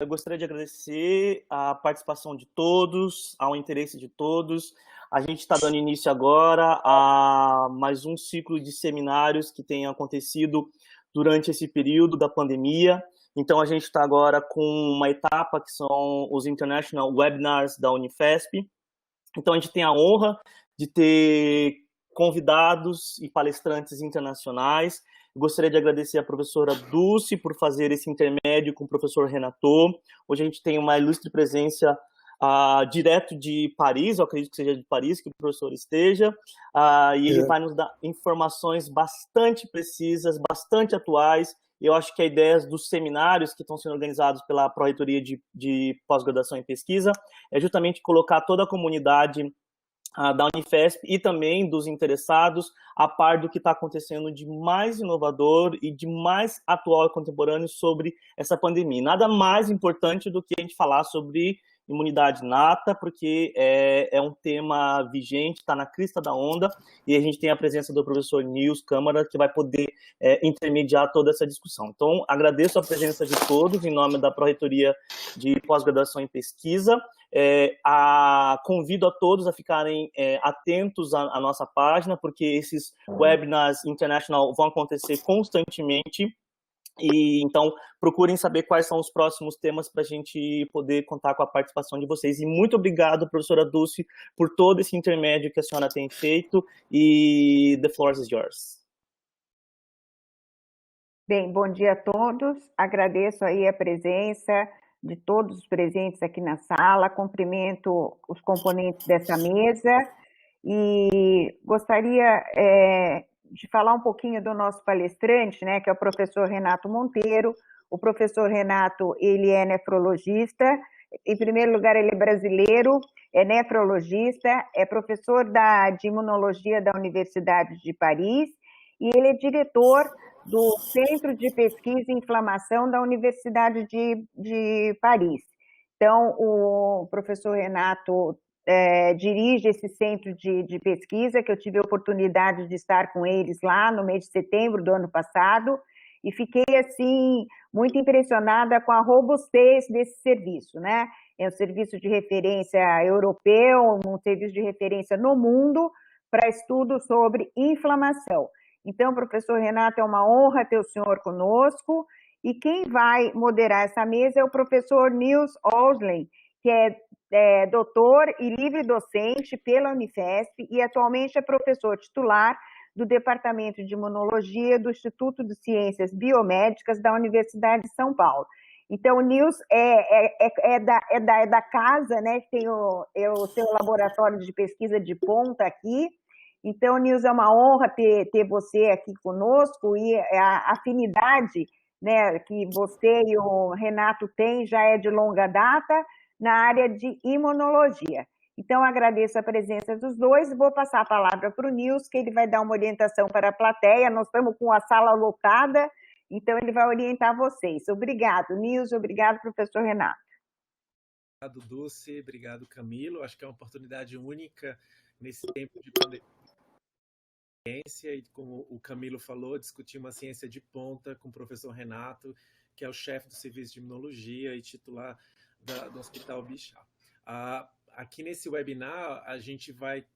Eu gostaria de agradecer a participação de todos, ao interesse de todos. A gente está dando início agora a mais um ciclo de seminários que tem acontecido durante esse período da pandemia. Então, a gente está agora com uma etapa que são os International Webinars da Unifesp. Então, a gente tem a honra de ter convidados e palestrantes internacionais. Gostaria de agradecer a professora Dulce por fazer esse intermédio com o professor Renato. Hoje a gente tem uma ilustre presença direto de Paris, eu acredito que seja de Paris que o professor esteja, e ele vai nos dar informações bastante precisas, bastante atuais. Eu acho que a ideia dos seminários que estão sendo organizados pela Pró-Reitoria de Pós-Graduação em Pesquisa é justamente colocar toda a comunidade da Unifesp e também dos interessados a par do que está acontecendo de mais inovador e de mais atual e contemporâneo sobre essa pandemia. Nada mais importante do que a gente falar sobre imunidade inata, porque é um tema vigente, está na crista da onda, e a gente tem a presença do professor Nils Câmara, que vai poder intermediar toda essa discussão. Então, agradeço a presença de todos, em nome da Pró-Reitoria de Pós-Graduação em Pesquisa. Convido a todos a ficarem atentos à nossa página, porque esses webinars international vão acontecer constantemente. E então procurem saber quais são os próximos temas para a gente poder contar com a participação de vocês. E muito obrigado, professora Dulce, por todo esse intermédio que a senhora tem feito. E the floor is yours. Bem, bom dia a todos. Agradeço aí a presença de todos os presentes aqui na sala. Cumprimento os componentes dessa mesa e gostaria de falar um pouquinho do nosso palestrante, né, que é o professor Renato Monteiro. O professor Renato, ele é nefrologista. Em primeiro lugar, ele é brasileiro, é nefrologista, é professor de imunologia da Universidade de Paris e ele é diretor do Centro de Pesquisa em Inflamação da Universidade de Paris. Então, o professor Renato dirige esse centro de pesquisa, que eu tive a oportunidade de estar com eles lá no mês de setembro do ano passado, e fiquei, assim, muito impressionada com a robustez desse serviço, né? É um serviço de referência europeu, um serviço de referência no mundo para estudo sobre inflamação. Então, professor Renato, é uma honra ter o senhor conosco, e quem vai moderar essa mesa é o professor Nils Oslin, que é doutor e livre docente pela Unifesp e atualmente é professor titular do Departamento de Imunologia do Instituto de Ciências Biomédicas da Universidade de São Paulo. Então, o Nils é da casa, né, que tem o seu laboratório de pesquisa de ponta aqui. Então, Nils, é uma honra ter você aqui conosco e a afinidade, né, que você e o Renato têm já é de longa data na área de imunologia. Então, agradeço a presença dos dois e vou passar a palavra para o Nils, que ele vai dar uma orientação para a plateia. Nós estamos com a sala lotada, então ele vai orientar vocês. Obrigado, Nils, obrigado, professor Renato. Obrigado, Dulce, obrigado, Camilo. Acho que é uma oportunidade única nesse tempo de pandemia. E como o Camilo falou, discutir uma ciência de ponta com o professor Renato, que é o chefe do Serviço de Imunologia e titular do Hospital Bichat. Aqui nesse webinar,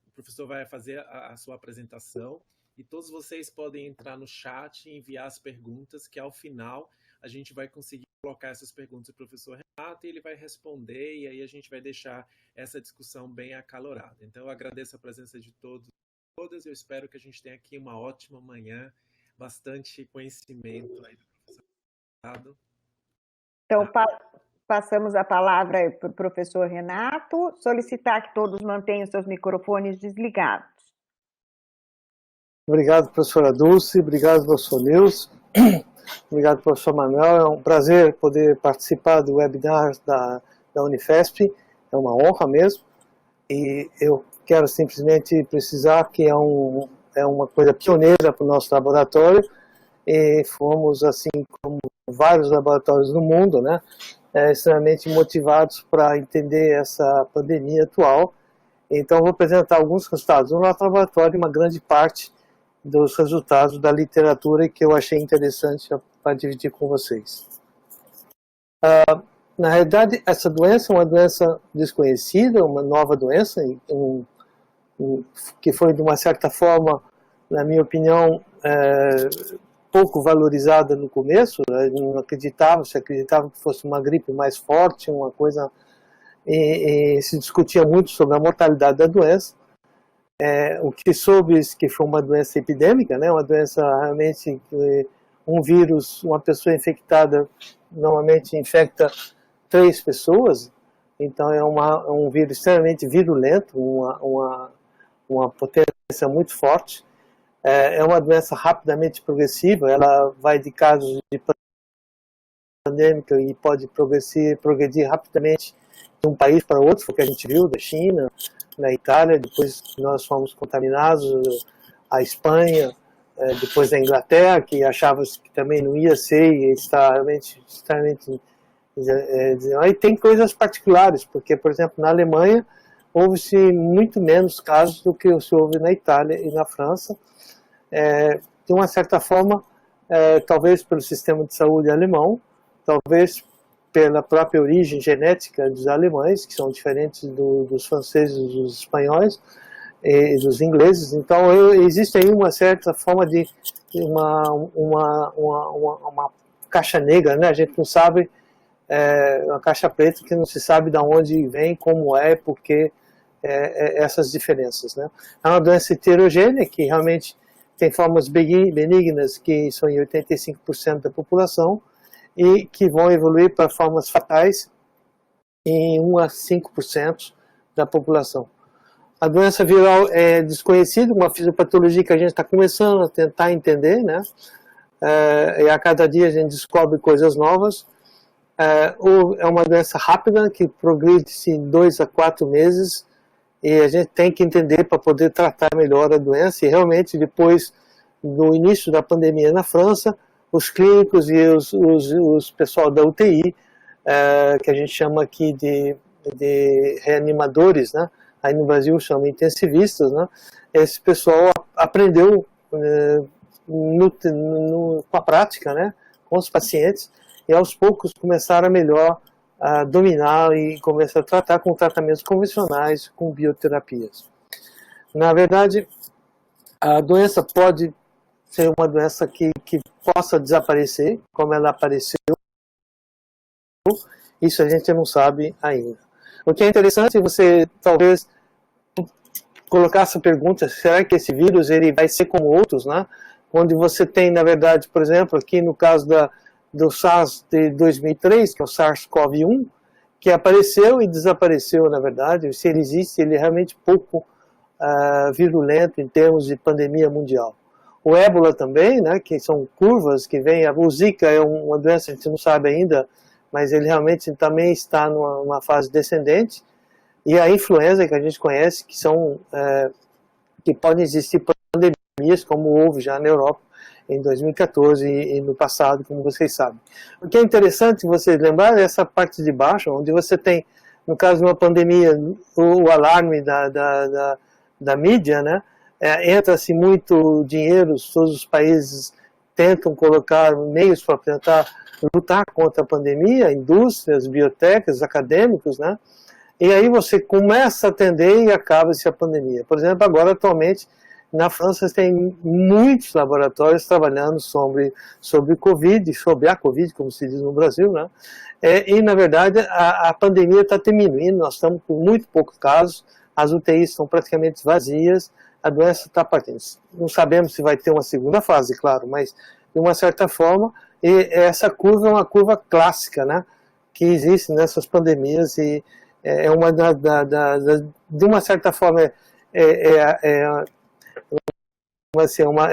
o professor vai fazer a sua apresentação e todos vocês podem entrar no chat e enviar as perguntas, que ao final a gente vai conseguir colocar essas perguntas para o professor Renato e ele vai responder, e aí a gente vai deixar essa discussão bem acalorada. Então, eu agradeço a presença de todos e todas, eu espero que a gente tenha aqui uma ótima manhã, bastante conhecimento aí do professor Renato. Então, passamos a palavra para o professor Renato, solicitar que todos mantenham seus microfones desligados. Obrigado, professora Dulce, obrigado, professor Nils, obrigado, professor Manuel. É um prazer poder participar do webinar da Unifesp, é uma honra mesmo, e eu quero simplesmente precisar que é uma coisa pioneira para o nosso laboratório, e fomos, assim como vários laboratórios no mundo, né, extremamente motivados para entender essa pandemia atual. Então, vou apresentar alguns resultados do nosso laboratório e uma grande parte dos resultados da literatura que eu achei interessante para dividir com vocês. Na realidade, essa doença é uma doença desconhecida, uma nova doença, que foi, de uma certa forma, na minha opinião, pouco valorizada no começo. Não acreditava, se acreditava que fosse uma gripe mais forte, uma coisa, e se discutia muito sobre a mortalidade da doença. O que soube que foi uma doença epidêmica, né? Uma doença realmente, um vírus, uma pessoa infectada normalmente infecta 3 pessoas, então é um vírus extremamente virulento, uma potência muito forte. É uma doença rapidamente progressiva, ela vai de casos de pandêmica e pode progredir rapidamente de um país para outro, foi o que a gente viu, da China, na Itália, depois nós fomos contaminados, a Espanha, depois a Inglaterra, que achava que também não ia ser, e está realmente extremamente... E tem coisas particulares, porque, por exemplo, na Alemanha, houve-se muito menos casos do que se houve na Itália e na França. De uma certa forma, talvez pelo sistema de saúde alemão, talvez pela própria origem genética dos alemães, que são diferentes dos franceses, dos espanhóis e dos ingleses. Então, existe aí uma certa forma de uma caixa negra, né? A gente não sabe, uma caixa preta que não se sabe de onde vem, como porque essas diferenças, né? É uma doença heterogênea que realmente tem formas benignas, que são em 85% da população, e que vão evoluir para formas fatais em 1 a 5% da população. A doença viral é desconhecida, uma fisiopatologia que a gente está começando a tentar entender, né? E a cada dia a gente descobre coisas novas. É uma doença rápida, que progride em 2 a 4 meses, e a gente tem que entender para poder tratar melhor a doença. E realmente, depois do início da pandemia na França, os clínicos e os pessoal da UTI, que a gente chama aqui de reanimadores, né? Aí no Brasil chama intensivistas, né? Esse pessoal aprendeu com a prática, né? Com os pacientes, e aos poucos começaram a dominar e começar a tratar com tratamentos convencionais, com bioterapias. Na verdade, a doença pode ser uma doença que possa desaparecer, como ela apareceu. Isso a gente não sabe ainda. O que é interessante é você, talvez, colocar essa pergunta: será que esse vírus ele vai ser como outros, né? Onde você tem, na verdade, por exemplo, aqui no caso do SARS de 2003, que é o SARS-CoV-1, que apareceu e desapareceu, na verdade. Se ele existe, ele é realmente pouco virulento em termos de pandemia mundial. O ébola também, né, que são curvas que vêm. O Zika é uma doença que a gente não sabe ainda, mas ele realmente também está numa fase descendente. E a influenza, que a gente conhece, que podem existir pandemias, como houve já na Europa em 2014 e no passado, como vocês sabem. O que é interessante você lembrar é essa parte de baixo, onde você tem, no caso de uma pandemia, o alarme da mídia, né? Entra-se muito dinheiro, todos os países tentam colocar meios para tentar lutar contra a pandemia, indústrias, biotecas, acadêmicos, né? E aí você começa a atender e acaba-se a pandemia. Por exemplo, agora, atualmente, na França tem muitos laboratórios trabalhando sobre Covid, sobre a Covid, como se diz no Brasil, né? E, na verdade, a pandemia está diminuindo, nós estamos com muito poucos casos, as UTIs estão praticamente vazias, a doença está partindo. Não sabemos se vai ter uma segunda fase, claro, mas, de uma certa forma, essa curva é uma curva clássica, né? Que existe nessas pandemias, e é uma de uma certa forma, é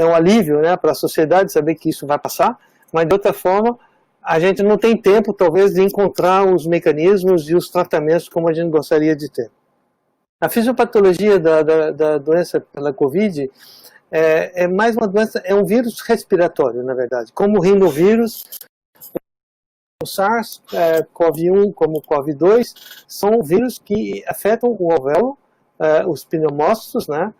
um alívio, né, para a sociedade saber que isso vai passar, mas de outra forma a gente não tem tempo talvez de encontrar os mecanismos e os tratamentos como a gente gostaria de ter. A fisiopatologia da doença pela Covid é mais uma doença, é um vírus respiratório, na verdade, como o rinovírus, o SARS-CoV-1 como o CoV-2, são vírus que afetam o alvéolo, os pneumócitos, né?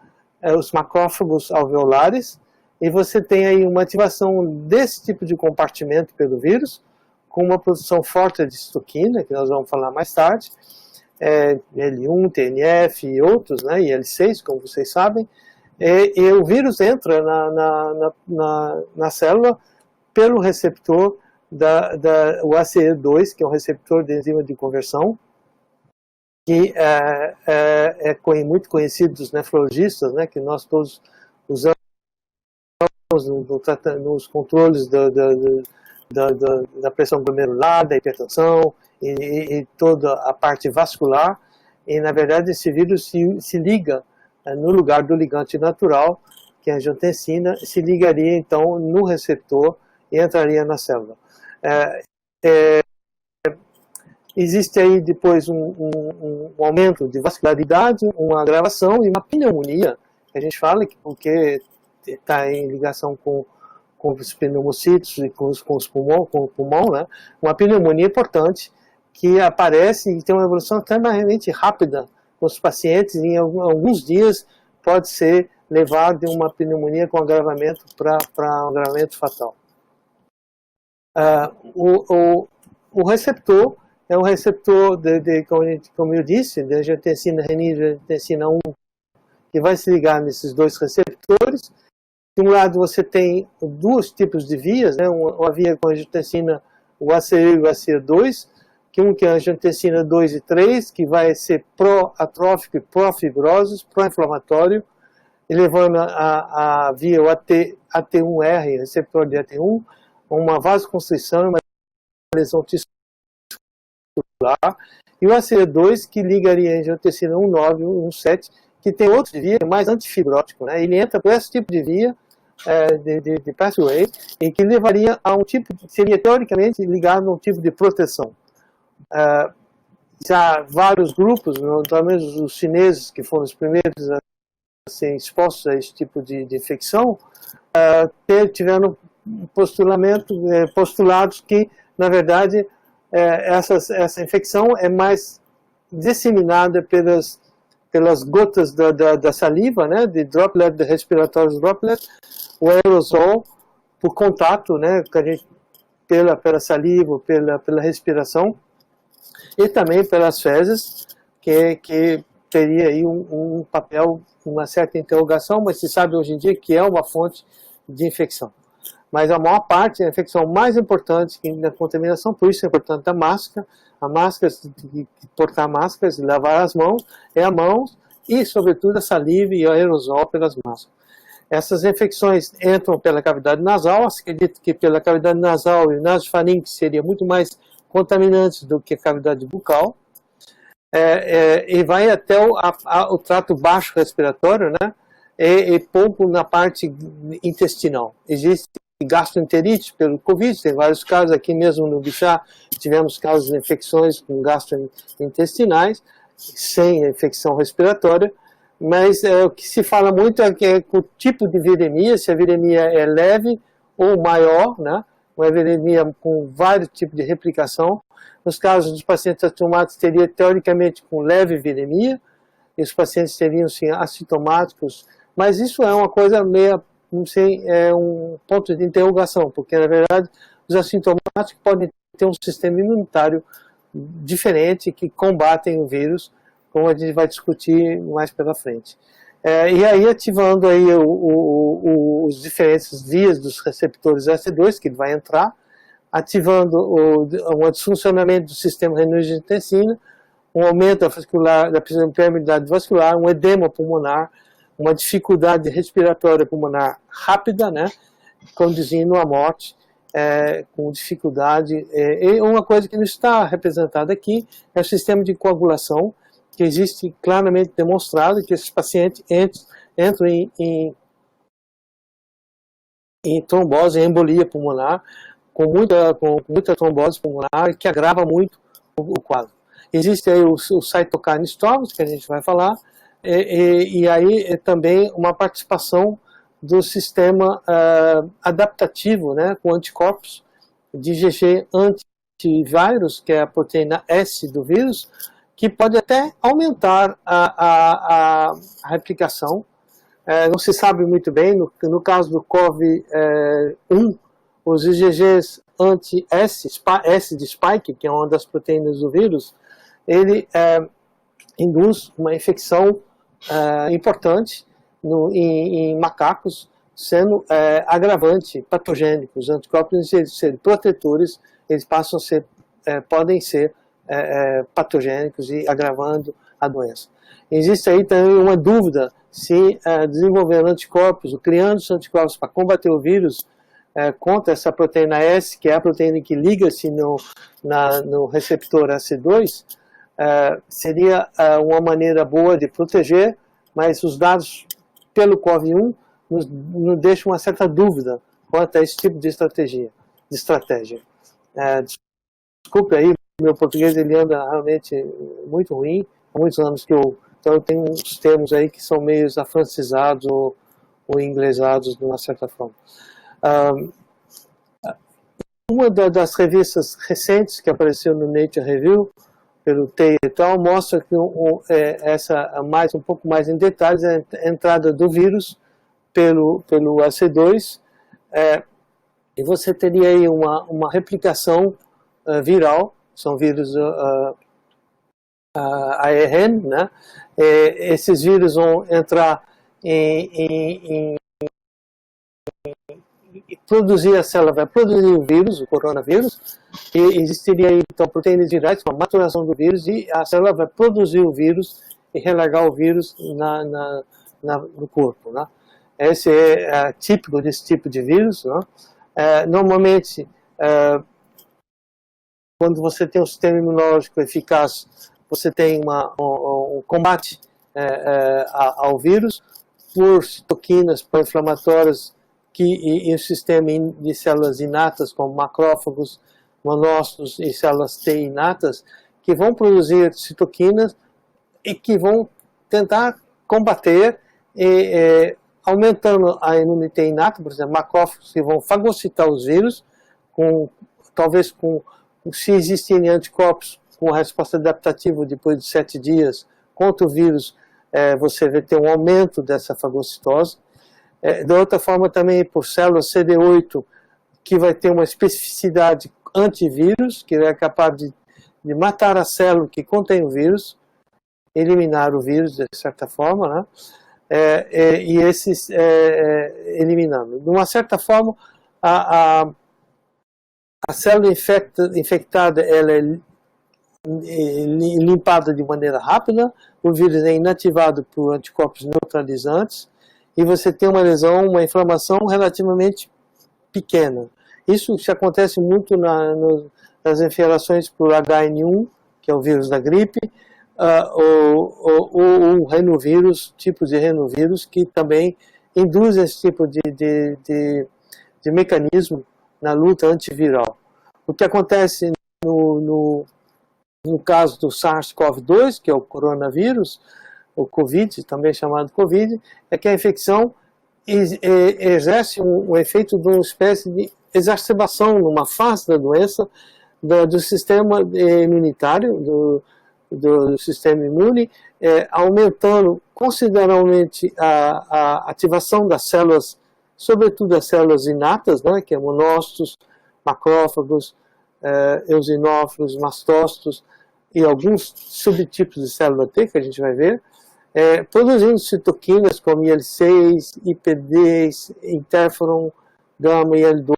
Os macrófagos alveolares, e você tem aí uma ativação desse tipo de compartimento pelo vírus, com uma produção forte de citoquina, que nós vamos falar mais tarde, L1, TNF e outros, né, e L6, como vocês sabem, e o vírus entra na célula pelo receptor o ACE2, que é um receptor de enzima de conversão, que é muito conhecido dos nefrologistas, né, que nós todos usamos nos controles da pressão glomerular, da hipertensão e toda a parte vascular. E, na verdade, esse vírus se liga no lugar do ligante natural, que é a angiotensina, se ligaria, então, no receptor e entraria na célula. Existe aí depois um aumento de vascularidade, uma agravação e uma pneumonia, que a gente fala, porque está em ligação com os pneumocitos e com o pulmão, né? Uma pneumonia importante que aparece e tem uma evolução extremamente rápida com os pacientes, e em alguns dias pode ser levado de uma pneumonia com agravamento para um agravamento fatal. O receptor é um receptor, como eu disse, de angiotensina renina e angiotensina 1, que vai se ligar nesses dois receptores. De um lado você tem dois tipos de vias, né? Uma via com angiotensina, o ACE e o ACE2, que é a angiotensina 2 e 3, que vai ser pró-atrófico e pró-fibrosos, pró-inflamatório, e levando a via o AT1R, receptor de AT1, uma vasoconstrição e uma lesão tissular, e o ACE2, que ligaria a angiotensina 1,9 e 1,7, que tem outro de via mais antifibrótico, né? Ele entra por esse tipo de via de pathway, e que levaria a um tipo, seria teoricamente ligado a um tipo de proteção. Já vários grupos, pelo menos os chineses, que foram os primeiros a serem expostos a esse tipo de infecção, tiveram postulados que, na verdade, essa infecção é mais disseminada pelas gotas da saliva, né, de droplet, de respiratórios droplet, o aerosol, por contato, né, pela saliva, pela respiração, e também pelas fezes, que teria aí um papel, uma certa interrogação, mas se sabe hoje em dia que é uma fonte de infecção. Mas a maior parte, a infecção mais importante da contaminação, por isso é importante a máscara, portar máscaras e lavar as mãos, a mão e, sobretudo, a saliva e o aerosol pelas máscaras. Essas infecções entram pela cavidade nasal, acredito que pela cavidade nasal e o nasofaríngeo seria muito mais contaminantes do que a cavidade bucal, e vai até o trato baixo respiratório, né, e pouco na parte intestinal. Existe gastroenterite pelo Covid, tem vários casos, aqui mesmo no Bixá tivemos casos de infecções com gastrointestinais, sem infecção respiratória, mas o que se fala muito é que o tipo de viremia, se a viremia é leve ou maior, né, uma viremia com vários tipos de replicação. Nos casos dos pacientes assintomáticos, teria teoricamente com leve viremia, e os pacientes seriam sim, assintomáticos, mas isso é uma coisa meio, não sei, é um ponto de interrogação, porque na verdade os assintomáticos podem ter um sistema imunitário diferente que combatem o vírus, como a gente vai discutir mais pela frente. E aí ativando aí os diferentes vias dos receptores AC2 que ele vai entrar, ativando um disfuncionamento do sistema renina-angiotensina, um aumento da permeabilidade vascular, um edema pulmonar, uma dificuldade respiratória pulmonar rápida, né, conduzindo à morte com dificuldade. E uma coisa que não está representada aqui é o sistema de coagulação, que existe claramente demonstrado que esses pacientes entram em trombose, em embolia pulmonar, com muita trombose pulmonar, que agrava muito o quadro. Existe aí o cytokine storms, que a gente vai falar, e aí também uma participação do sistema adaptativo, né, com anticorpos de IgG antivírus, que é a proteína S do vírus, que pode até aumentar a replicação. Não se sabe muito bem, no caso do COV1, os IgGs anti-S, S de spike, que é uma das proteínas do vírus, ele induz uma infecção importante em macacos, sendo agravante, patogênico. Os anticorpos, em serem protetores, eles passam a ser, podem ser patogênicos e agravando a doença. Existe aí também uma dúvida se desenvolvendo anticorpos, ou criando os anticorpos para combater o vírus contra essa proteína S, que é a proteína que liga-se no receptor AC2, seria uma maneira boa de proteger, mas os dados pelo COV-1 nos deixam uma certa dúvida quanto a esse tipo de estratégia. Desculpe aí, meu português ele anda realmente muito ruim, há muitos anos que então eu tenho uns termos aí que são meio afrancizados ou inglesados de uma certa forma. Uma das revistas recentes que apareceu no Nature Review, pelo Tay et al., mostra que um pouco mais em detalhes a entrada do vírus pelo AC2, e você teria aí uma replicação viral, são vírus ARN, né? Esses vírus vão entrar em produzir, a célula vai produzir o vírus, o coronavírus, e existiria aí, então, proteínas virais com a maturação do vírus, e a célula vai produzir o vírus e relargar o vírus no corpo, né? Esse é típico desse tipo de vírus, né? Normalmente, quando você tem um sistema imunológico eficaz, você tem um combate ao vírus por citoquinas pró-inflamatórias e o sistema de células inatas, como macrófagos, monócitos e células T inatas, que vão produzir citoquinas e que vão tentar combater, aumentando a imunidade inata, por exemplo, macrófagos que vão fagocitar os vírus, talvez se existirem anticorpos com resposta adaptativa depois de 7 dias contra o vírus, você vai ter um aumento dessa fagocitose. De outra forma também por células CD8, que vai ter uma especificidade antivírus, que é capaz de matar a célula que contém o vírus, eliminar o vírus de certa forma, né? E esses eliminando. De uma certa forma, a célula infectada ela é limpada de maneira rápida, o vírus é inativado por anticorpos neutralizantes, e você tem uma lesão, uma inflamação relativamente pequena. Isso acontece muito nas infecções por HN1, que é o vírus da gripe, ou renovírus, tipos de renovírus, que também induzem esse tipo de mecanismo na luta antiviral. O que acontece no caso do SARS-CoV-2, que é o coronavírus, o COVID, também chamado COVID, é que a infecção exerce um efeito de uma espécie de exacerbação numa fase da doença do sistema imunitário, do sistema imune, aumentando consideravelmente a ativação das células, sobretudo as células inatas, né, que é monócitos, macrófagos, eosinófilos, mastócitos e alguns subtipos de célula T, que a gente vai ver, produzindo citoquinas como IL-6, IPD, interferon, gama, IL-2,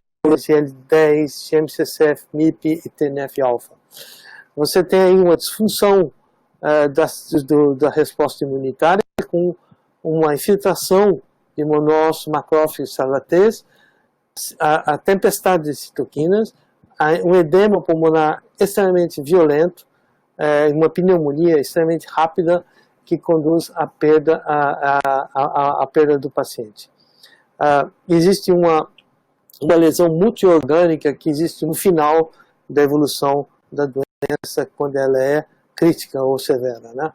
IL-10, GM-CSF, MIP e TNF-alfa. Você tem aí uma disfunção da resposta imunitária com uma infiltração de monócitos, macrófagos e células T, a tempestade de citoquinas, um edema pulmonar extremamente violento, uma pneumonia extremamente rápida que conduz à perda, à perda do paciente. Existe uma lesão multiorgânica que existe no final da evolução da doença, quando ela é crítica ou severa, né?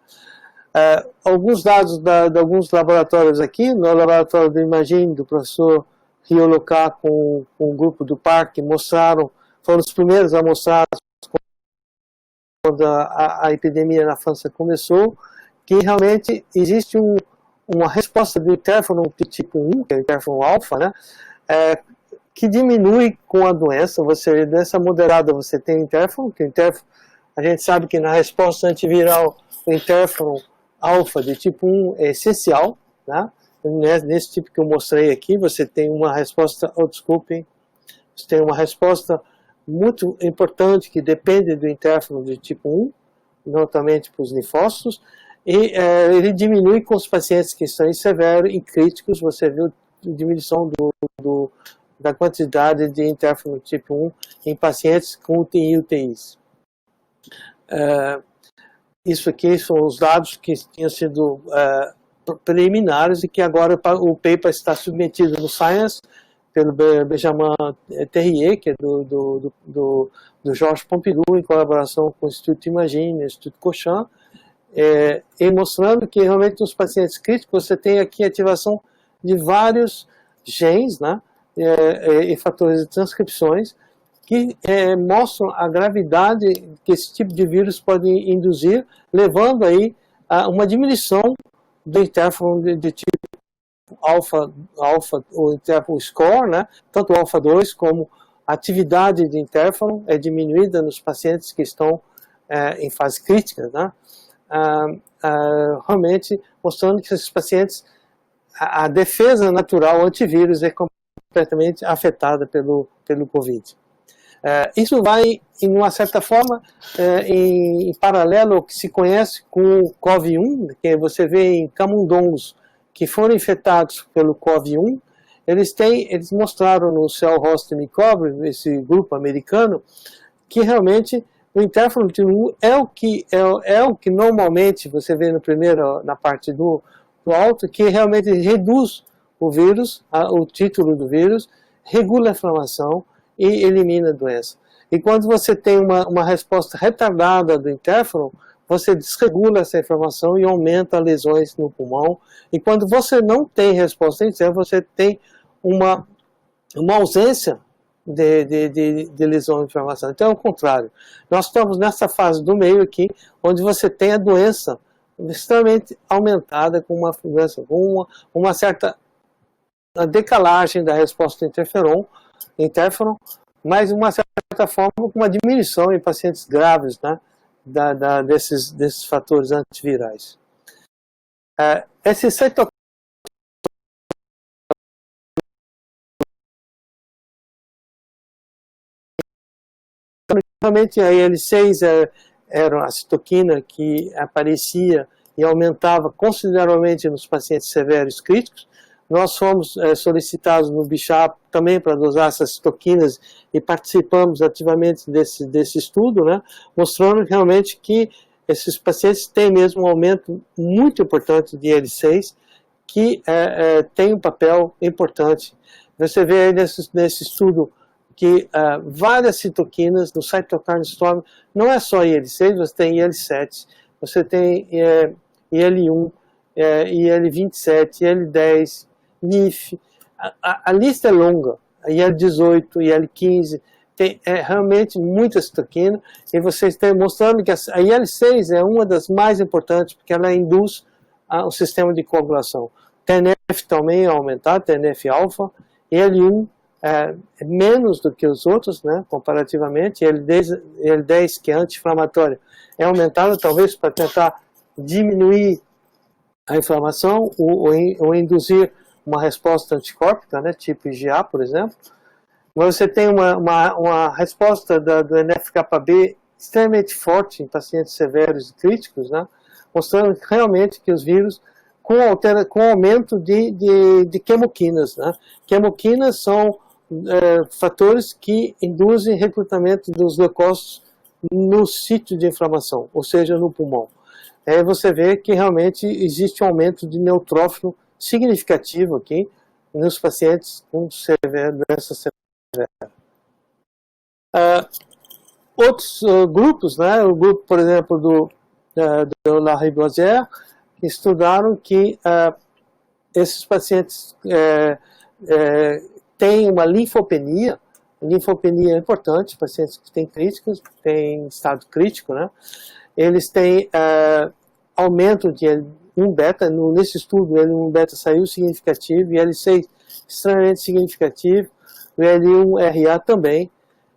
Alguns dados de alguns laboratórios aqui, no laboratório do Imagine, do professor Rioloká com o grupo do Parque, foram os primeiros a mostrar, quando a epidemia na França começou, que realmente existe uma resposta do interferon tipo 1, que é o interferon alfa, né, que diminui com a doença. Doença moderada, você tem interferon, que o interferon, a gente sabe que na resposta antiviral, o interferon alfa de tipo 1 é essencial, né? Nesse tipo que eu mostrei aqui, você tem uma resposta, você tem uma resposta muito importante que depende do interferon de tipo 1, notamente para os linfócitos, e ele diminui com os pacientes que estão em severo e críticos. Você viu diminuição da quantidade de interferon tipo 1 em pacientes com UTI e UTIs. Isso aqui são os dados que tinham sido preliminares e que agora o paper está submetido no Science pelo Benjamin Terrier, que é do Georges Pompidou, em colaboração com o Instituto Imagine, o Instituto Cochin, e mostrando que realmente nos pacientes críticos você tem aqui ativação de vários genes, né, e fatores de transcrições que mostram a gravidade que esse tipo de vírus pode induzir, levando aí a uma diminuição do interferon de tipo alfa, o interferon score, né, tanto o alfa 2 como a atividade de interferon é diminuída nos pacientes que estão em fase crítica, né, realmente mostrando que esses pacientes, a defesa natural antivírus é completamente afetada pelo Covid. Isso vai, em uma certa forma, em paralelo ao que se conhece com o COV-1, que você vê em camundongos que foram infectados pelo COV-1, eles mostraram no Cell Host Microbe, esse grupo americano, que realmente o interferon tipo 1 é o que normalmente você vê na parte do alto, que realmente reduz o vírus, o título do vírus, regula a inflamação e elimina a doença. E quando você tem uma resposta retardada do interferon, você desregula essa inflamação e aumenta lesões no pulmão. E quando você não tem resposta do interferon, você tem uma ausência de lesão e inflamação. Então é o contrário. Nós estamos nessa fase do meio aqui, onde você tem a doença extremamente aumentada, com uma certa decalagem da resposta do interferon, mas de uma certa forma com uma diminuição em pacientes graves, né, desses fatores antivirais. Esse cytokine realmente a IL-6 era a citoquina que aparecia e aumentava consideravelmente nos pacientes severos críticos. Nós fomos solicitados no BICHAP também para dosar essas citoquinas e participamos ativamente desse estudo, né, mostrando realmente que esses pacientes têm mesmo um aumento muito importante de IL-6, que tem um papel importante. Você vê aí nesse estudo que várias citoquinas no cytokine storm, não é só IL-6, você tem IL-7, você tem IL-1, IL-27, IL-10, NIF, a lista é longa, IL-18, IL-15, tem realmente muita citoquina, e vocês estão mostrando que a IL-6 é uma das mais importantes, porque ela induz o sistema de coagulação. TNF também é aumentado, TNF-alfa, IL-1 é menos do que os outros, né, comparativamente, IL-10 que é anti-inflamatório, é aumentado talvez para tentar diminuir a inflamação ou induzir uma resposta anticórpica, né, tipo IgA, por exemplo. Mas você tem uma resposta do NF-κB extremamente forte em pacientes severos e críticos, né, mostrando realmente que os vírus, com aumento de quemoquinas, né, quemoquinas são fatores que induzem recrutamento dos leucócitos no sítio de inflamação, ou seja, no pulmão. Aí você vê que realmente existe um aumento de neutrófilo significativo aqui nos pacientes com doença severa. Outros grupos, né, o grupo, por exemplo, do Lariboisière, estudaram que esses pacientes têm uma linfopenia. Linfopenia é importante, pacientes que têm críticos, têm estado crítico, né? Eles têm aumento de L1 beta, nesse estudo L1 beta saiu significativo, e L6 extremamente significativo, o L1RA também,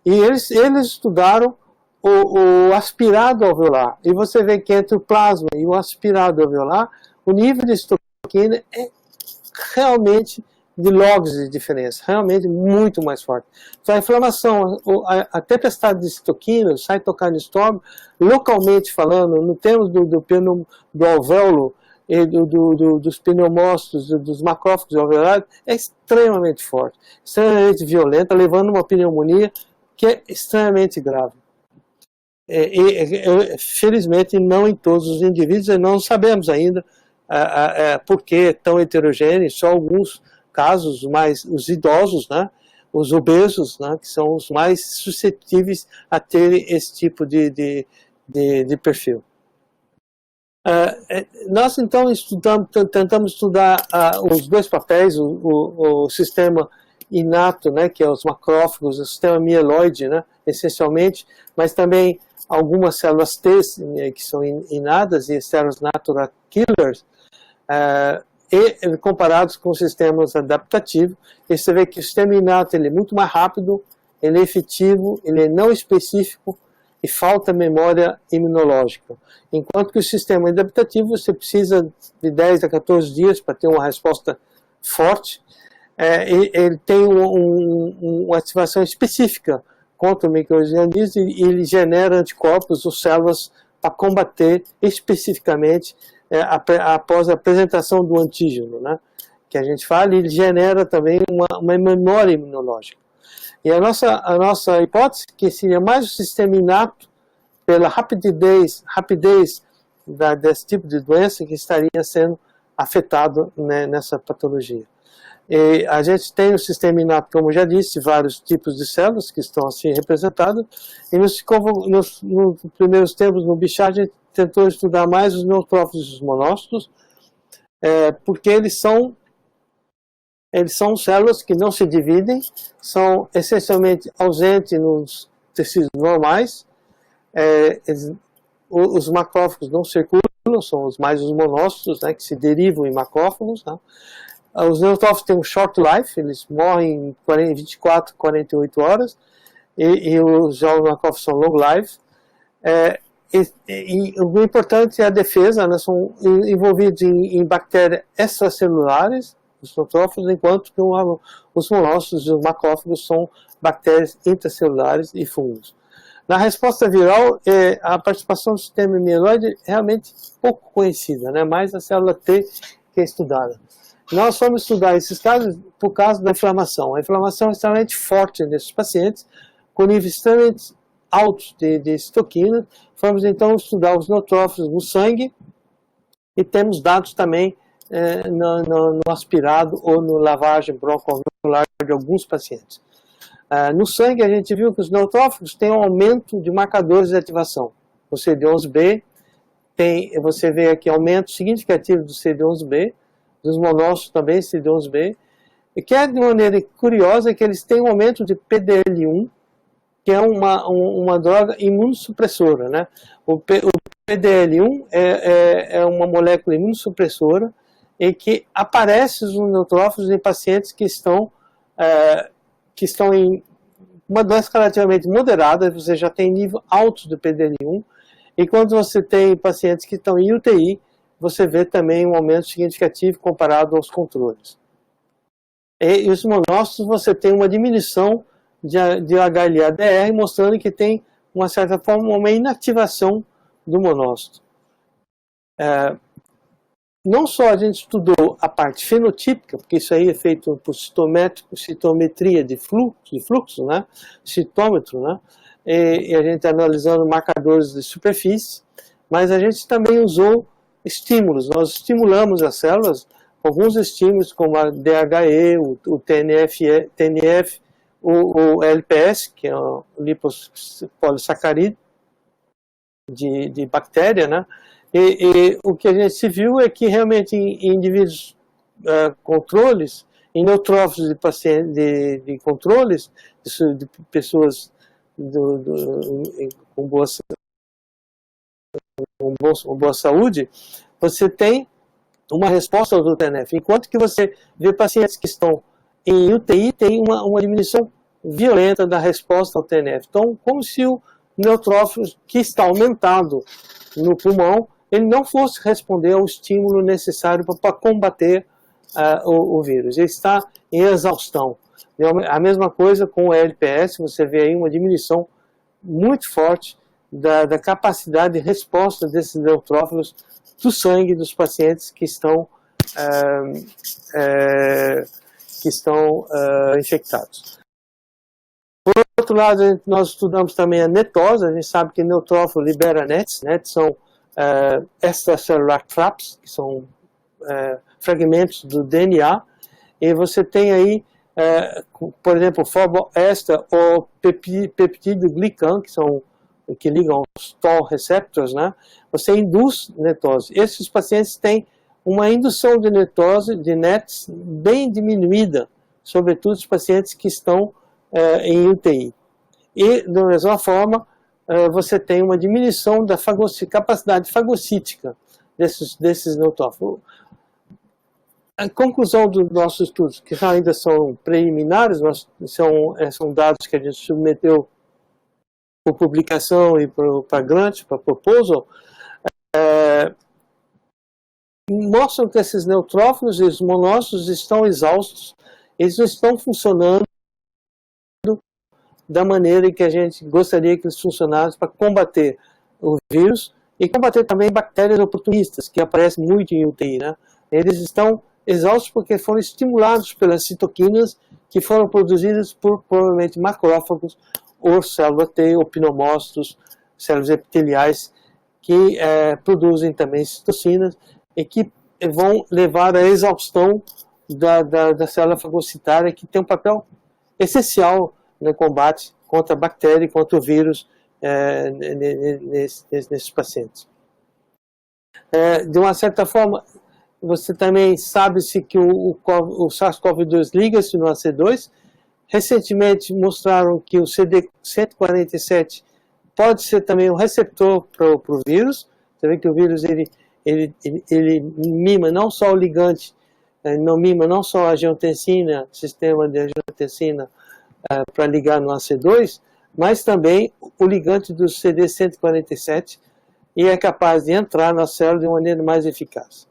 e eles estudaram o aspirado alveolar, e você vê que entre o plasma e o aspirado alveolar, o nível de estoquina é realmente de logs de diferença, realmente muito mais forte. Então a inflamação, a tempestade de estoquina, o cytokine-storm, localmente falando, no termos do alvéolo, e dos pneumócitos, dos macrófagos alveolares, é extremamente forte, extremamente violenta, levando uma pneumonia que é extremamente grave. Felizmente, não em todos os indivíduos, e não sabemos ainda por que é tão heterogêneo, só alguns casos, mais os idosos, né, os obesos, né, que são os mais suscetíveis a ter esse tipo de perfil. Nós então tentamos estudar os dois papéis, o sistema inato, né, que é os macrófagos, o sistema mieloide, né, essencialmente, mas também algumas células T, que são inadas, e células natural killers, e comparados com sistemas adaptativos, e você vê que o sistema inato ele é muito mais rápido, ele é efetivo, ele é não específico e falta memória imunológica. Enquanto que o sistema adaptativo você precisa de 10 a 14 dias para ter uma resposta forte, ele tem uma ativação específica contra o microorganismo e ele genera anticorpos ou células para combater especificamente após a apresentação do antígeno, né, que a gente fala, ele genera também uma memória imunológica. E a nossa hipótese que seria mais o sistema inato pela rapidez desse tipo de doença que estaria sendo afetado, né, nessa patologia. E a gente tem o sistema inato, como já disse, vários tipos de células que estão assim representadas, e nos primeiros tempos no Bichat a gente tentou estudar mais os neutrófilos e os monócitos, porque eles são células que não se dividem, são essencialmente ausentes nos tecidos normais, os macrófagos não circulam, são mais os monócitos, né, que se derivam em macrófagos, né. Os neutrófilos têm um short life, eles morrem em 24, 48 horas, e os macrófagos são long life. E o importante é a defesa, né, são envolvidos em bactérias extracelulares, os neutrófilos, enquanto que os monócitos e os macrófagos são bactérias intracelulares e fungos. Na resposta viral, a participação do sistema mieloide é realmente pouco conhecida, né, mais a célula T que é estudada. Nós fomos estudar esses casos por causa da inflamação. A inflamação é extremamente forte nesses pacientes, com níveis extremamente altos de citoquina. Fomos então estudar os neutrófilos no sangue e temos dados também no aspirado ou no lavagem broncoalveolar de alguns pacientes. No sangue a gente viu que os neutrófilos têm um aumento de marcadores de ativação. O CD11B, você vê aqui aumento significativo do CD11B, dos monócitos também, CD11B, e que é de maneira curiosa que eles têm um aumento de PDL1, que é uma droga imunossupressora, né? O PDL1 é uma molécula imunossupressora e que aparece nos neutrófilos em pacientes que estão em uma doença relativamente moderada, você já tem nível alto de PDL1, e quando você tem pacientes que estão em UTI, você vê também um aumento significativo comparado aos controles. E os monócitos, você tem uma diminuição de HLA-DR, mostrando que tem, uma certa forma, uma inativação do monócito. Não só a gente estudou a parte fenotípica, porque isso aí é feito por citometria de fluxo, né? Citômetro, né? E a gente analisando marcadores de superfície, mas a gente também usou estímulos. Nós estimulamos as células, alguns estímulos como a DHE, o TNF, o LPS, que é o lipopolissacarídeo de bactéria, né? E o que a gente se viu é que realmente em indivíduos controles, em neutrófilos de controles, de pessoas com boa saúde, você tem uma resposta do TNF, enquanto que você vê pacientes que estão em UTI tem uma diminuição violenta da resposta ao TNF. Então, como se o neutrófilo que está aumentado no pulmão, ele não fosse responder ao estímulo necessário para combater o vírus. Ele está em exaustão. A mesma coisa com o LPS, você vê aí uma diminuição muito forte da capacidade de resposta desses neutrófilos do sangue dos pacientes que estão infectados. Por outro lado, nós estudamos também a netose. A gente sabe que neutrófilo libera NETs. NETs são extracellular traps, que são fragmentos do DNA, e você tem aí, por exemplo, FOBO-ester ou peptidoglican, que ligam aos Toll receptors, né? Você induz netose. Esses pacientes têm uma indução de netose, de NETs, bem diminuída, sobretudo os pacientes que estão em UTI. E, da mesma forma, você tem uma diminuição da capacidade fagocítica desses neutrófilos. A conclusão dos nossos estudos, que ainda são preliminares, são dados que a gente submeteu por publicação e para grant, para proposal, mostram que esses neutrófilos e os monócitos estão exaustos, eles não estão funcionando da maneira que a gente gostaria que eles funcionassem para combater o vírus e combater também bactérias oportunistas, que aparecem muito em UTI, né? Eles estão exaustos porque foram estimulados pelas citoquinas que foram produzidas por, provavelmente, macrófagos ou células T, ou pneumócitos, células epiteliais, que produzem também citocinas e que vão levar à exaustão da célula fagocitária, que tem um papel essencial no combate contra a bactéria e contra o vírus nesses pacientes. De uma certa forma, você também sabe-se que o SARS-CoV-2 liga-se no AC2. Recentemente mostraram que o CD147 pode ser também um receptor para o vírus. Você vê que o vírus ele mima não só o ligante, não mima não só a angiotensina, sistema de angiotensina para ligar no AC2, mas também o ligante do CD147 e é capaz de entrar na célula de maneira mais eficaz.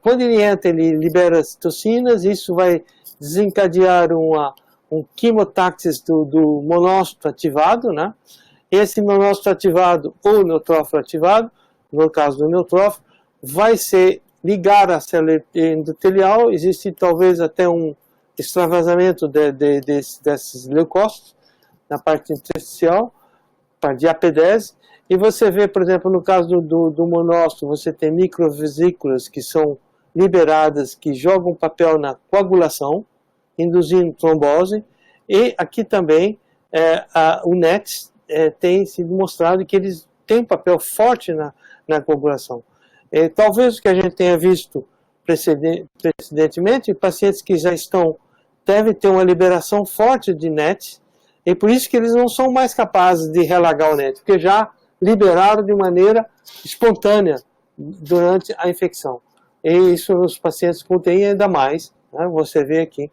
Quando ele entra, ele libera citocinas, isso vai desencadear um quimotáxis do monócito ativado, né? Esse monócito ativado ou neutrófilo ativado, no caso do neutrófilo, vai ligar à célula endotelial. Existe talvez até um extravasamento desses leucócitos na parte intersticial, para diapedese. E você vê, por exemplo, no caso do monócito, você tem microvesículas que são liberadas, que jogam papel na coagulação, induzindo trombose. E aqui também o NETs tem sido mostrado que eles têm um papel forte na coagulação. Talvez o que a gente tenha visto precedentemente, pacientes que já devem ter uma liberação forte de NET, e por isso que eles não são mais capazes de relagar o NET, porque já liberaram de maneira espontânea durante a infecção. E isso nos pacientes com UTI ainda mais, né? Você vê aqui,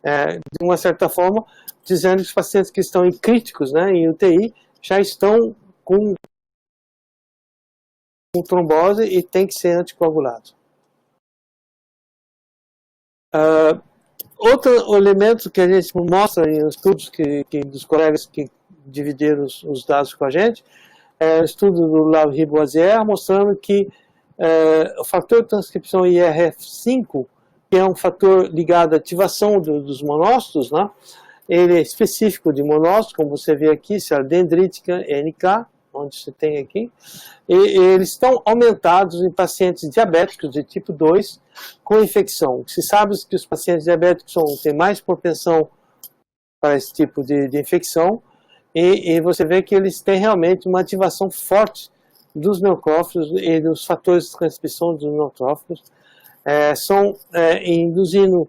de uma certa forma, dizendo que os pacientes que estão em críticos, né, em UTI, já estão com trombose e tem que ser anticoagulado. Outro elemento que a gente mostra em estudos dos colegas que dividiram os dados com a gente, o estudo do Lavoisier, mostrando que o fator de transcrição IRF5, que é um fator ligado à ativação dos monócitos, né? Ele é específico de monócitos, como você vê aqui, célula dendrítica, NK, onde você tem aqui, e eles estão aumentados em pacientes diabéticos de tipo 2 com infecção. Se sabe que os pacientes diabéticos têm mais propensão para esse tipo de infecção, e você vê que eles têm realmente uma ativação forte dos neutrófilos e dos fatores de transcrição dos neutrófilos, induzindo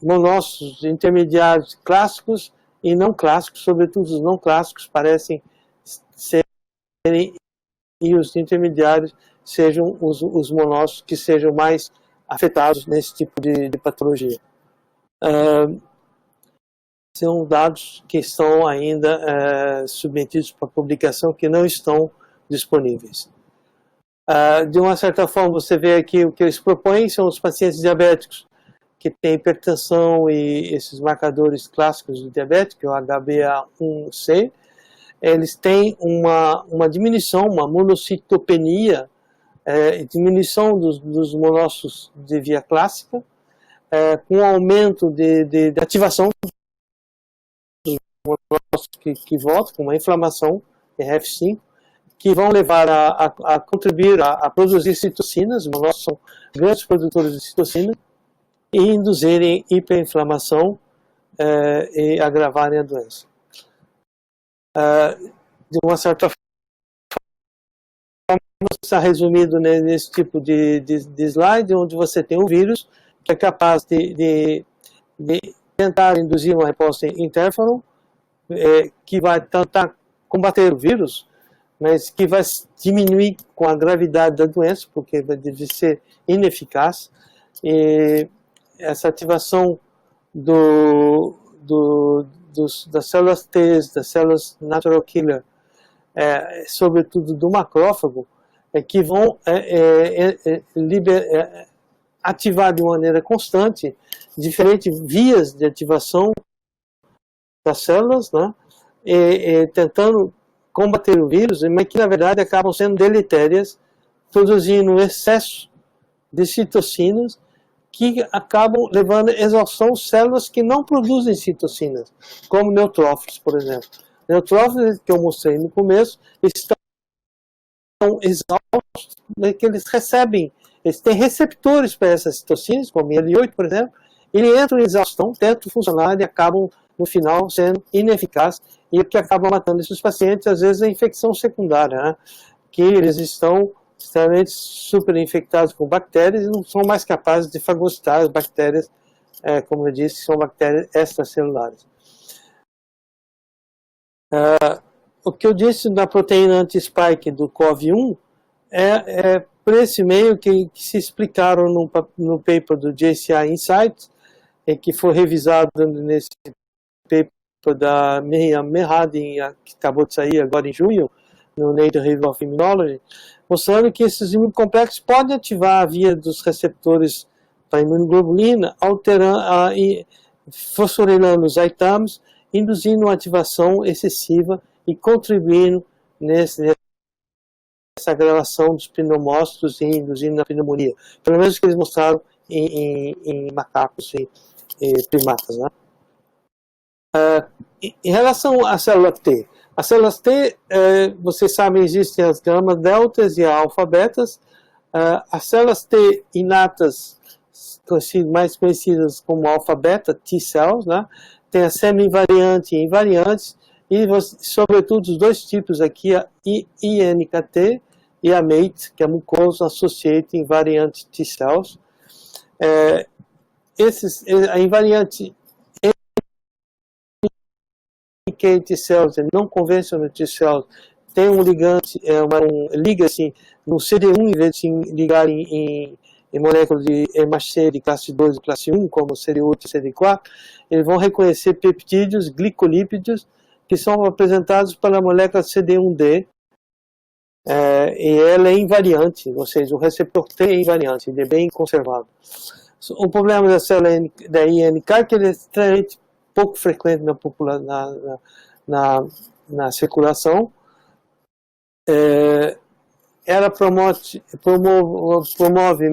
monócitos intermediários clássicos e não clássicos, sobretudo os não clássicos parecem serem, e os intermediários sejam os monócitos que sejam mais afetados nesse tipo de patologia. são dados que estão ainda submetidos para publicação, que não estão disponíveis. De uma certa forma, você vê aqui o que eles propõem são os pacientes diabéticos que têm hipertensão e esses marcadores clássicos do diabetes, que é o HbA1c. Eles têm uma diminuição, uma monocitopenia, diminuição dos monócitos de via clássica, com aumento de ativação dos monócitos que voltam, com uma inflamação, RF5, que vão levar a contribuir a produzir citocinas. Os monócitos são grandes produtores de citocina, e induzirem hiperinflamação e agravarem a doença. De uma certa forma, está resumido nesse tipo de slide, onde você tem um vírus que é capaz de tentar induzir uma resposta interferon, que vai tentar combater o vírus, mas que vai diminuir com a gravidade da doença, porque vai ser ineficaz. E essa ativação das células T, das células natural killer, sobretudo do macrófago, que vão ativar de maneira constante diferentes vias de ativação das células, né, tentando combater o vírus, mas que na verdade acabam sendo deletérias, produzindo excesso de citocinas que acabam levando à exaustão células que não produzem citocinas, como neutrófilos, por exemplo. Neutrófilos, que eu mostrei no começo, estão exaustos, que eles têm receptores para essas citocinas, como IL-8, por exemplo, eles entram em exaustão, tentam funcionar e acabam, no final, sendo ineficazes, e o que acaba matando esses pacientes, às vezes, é a infecção secundária, né? Que eles estão extremamente super infectados com bactérias e não são mais capazes de fagocitar as bactérias, como eu disse, são bactérias extracelulares. O que eu disse da proteína anti-spike do COV1 por esse meio que se explicaram no paper do JCI Insights, que foi revisado nesse paper da Miriam Merhadi, que acabou de sair agora em junho, no Nature Review of Immunology, mostrando que esses imunocomplexos podem ativar a via dos receptores para imunoglobulina, fosforilando os ITAMs, induzindo uma ativação excessiva e contribuindo nessa agravação dos pneumócitos e induzindo a pneumonia. Pelo menos que eles mostraram em macacos e primatas, né? Em relação à célula T, as células T, vocês sabem, existem as gama deltas e alfa betas. As células T inatas, mais conhecidas como alfa beta, T cells, né? Tem a semi-invariante e invariantes, e sobretudo os dois tipos aqui, a INKT e a MATE, que é a Mucosal Associated Invariant T cells. A invariante NK T cells, não conventional T cells, tem um ligante, liga-se no CD1 em vez de se ligar em moléculas de MHC de classe 2 e classe 1, como CD8 e CD4, eles vão reconhecer peptídeos, glicolípidos, que são apresentados pela molécula CD1D, e ela é invariante, ou seja, o receptor T é invariante, ele é bem conservado. O problema da célula da INK é que ele é extremamente pouco frequente na circulação. Ela promove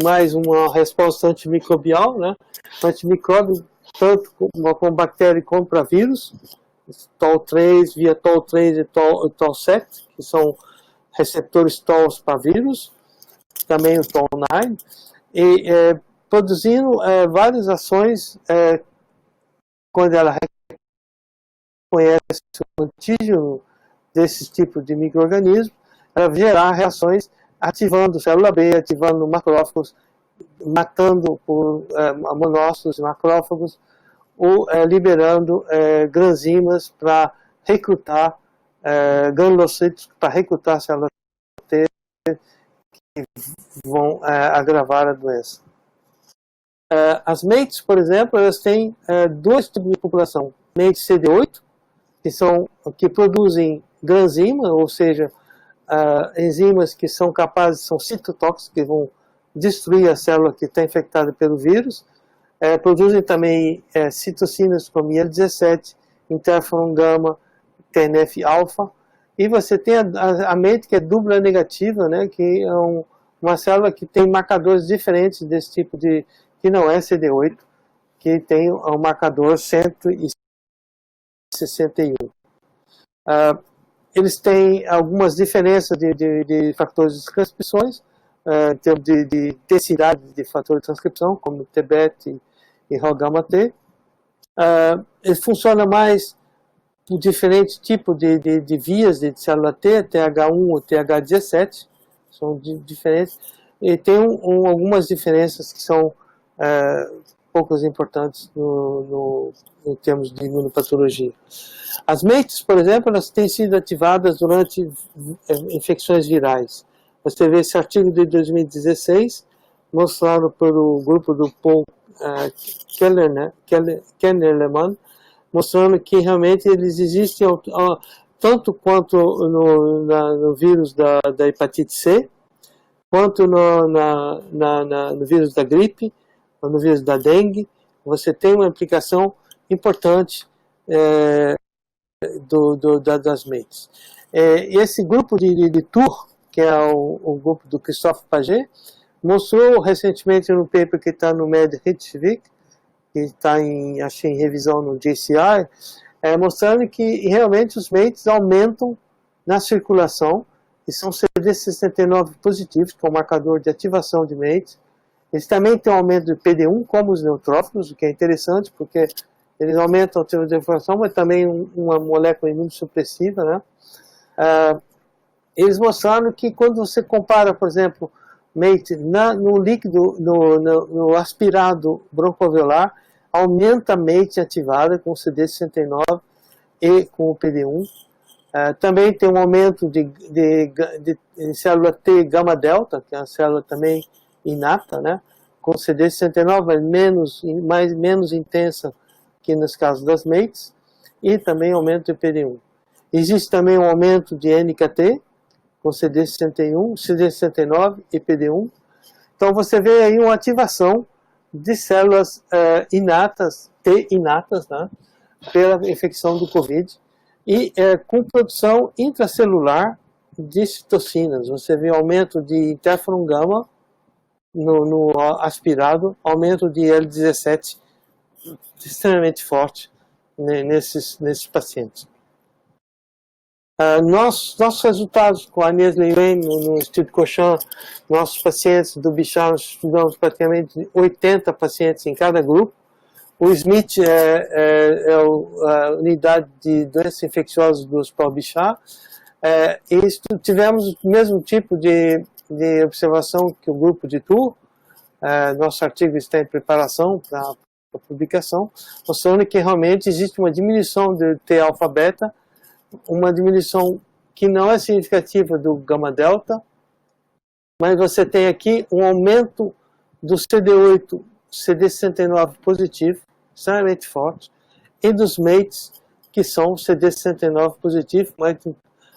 mais uma resposta antimicrobial, né? Antimicróbio, tanto com bactéria como para vírus, TOL3, via TOL3 e TOL7, que são receptores TOLs para vírus, também o TOL9, e produzindo várias ações quando ela reconhece o antígeno desses tipos de micro-organismos, ela vai gerar reações ativando célula B, ativando macrófagos, matando monócitos e macrófagos, ou liberando granzimas para recrutar granulocitos, para recrutar células T que vão agravar a doença. As mates, por exemplo, elas têm dois tipos de população. Mates CD8, que produzem granzima, ou seja, enzimas que são capazes, são citotóxicas, que vão destruir a célula que está infectada pelo vírus. Produzem também citocinas como IL-17, interferon gama, TNF-alfa. E você tem a mate que é dupla negativa, né, que é uma célula que tem marcadores diferentes desse tipo que não é CD8, que tem um marcador 161. Eles têm algumas diferenças de fatores de transcrições, em termos de intensidade de fator de transcrição, como TBET e ROGAMA-T. Ele funciona mais por diferentes tipos de vias de célula T, TH1 ou TH17, são diferentes, e tem algumas diferenças que são poucas importantes em termos de imunopatologia. As mates, por exemplo, elas têm sido ativadas durante infecções virais. Você vê esse artigo de 2016, mostrado pelo grupo do Paul Kellerman, mostrando que realmente eles existem tanto quanto no vírus da hepatite C, quanto no vírus da gripe, ou no vírus da dengue. Você tem uma implicação importante das mates. Esse grupo de Tours, que é o grupo do Christophe Paget, mostrou recentemente no paper que está no MedRxiv, que está em revisão no JCI, mostrando que realmente os mates aumentam na circulação, e são CD69 positivos, que é o marcador de ativação de mates. Eles também têm um aumento de PD1, como os neutrófilos, o que é interessante, porque eles aumentam a ativação, mas também uma molécula imunossupressiva, né? Eles mostraram que quando você compara, por exemplo, mate no líquido, no aspirado broncoalveolar, aumenta a mate ativada com o CD69 e com o PD1. Também tem um aumento de célula T gama-delta, que é uma célula também inata, né? Com o CD69, mas menos intensa que nos casos das mates, e também aumento de PD1. Existe também um aumento de NKT, com CD61, CD69 e PD1. Então você vê aí uma ativação de células inatas, T inatas, né, pela infecção do Covid, e com produção intracelular de citocinas. Você vê aumento de interferon gama no aspirado, aumento de IL-17 extremamente forte nesses pacientes. Nossos resultados com a Agnès Leeuwen no Instituto Cochin, nossos pacientes do Bichat, nós estudamos praticamente 80 pacientes em cada grupo. O SMIT é a unidade de doenças infecciosas do Hospital Bichat. E tivemos o mesmo tipo de observação que o grupo de Tours. Nosso artigo está em preparação para a publicação, mostrando que realmente existe uma diminuição de T-alfa-beta, uma diminuição que não é significativa do gama-delta, mas você tem aqui um aumento do CD8, CD69 positivo, extremamente forte, e dos mates, que são CD69 positivo, mas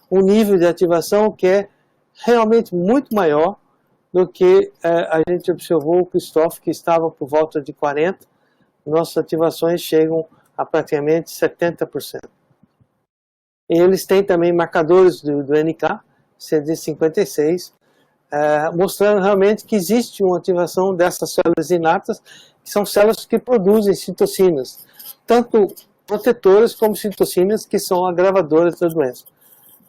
um nível de ativação que é realmente muito maior do que a gente observou o Christophe, que estava por volta de 40%, nossas ativações chegam a praticamente 70%. E eles têm também marcadores do NK, CD56, mostrando realmente que existe uma ativação dessas células inatas, que são células que produzem citocinas, tanto protetoras como citocinas que são agravadoras da doença.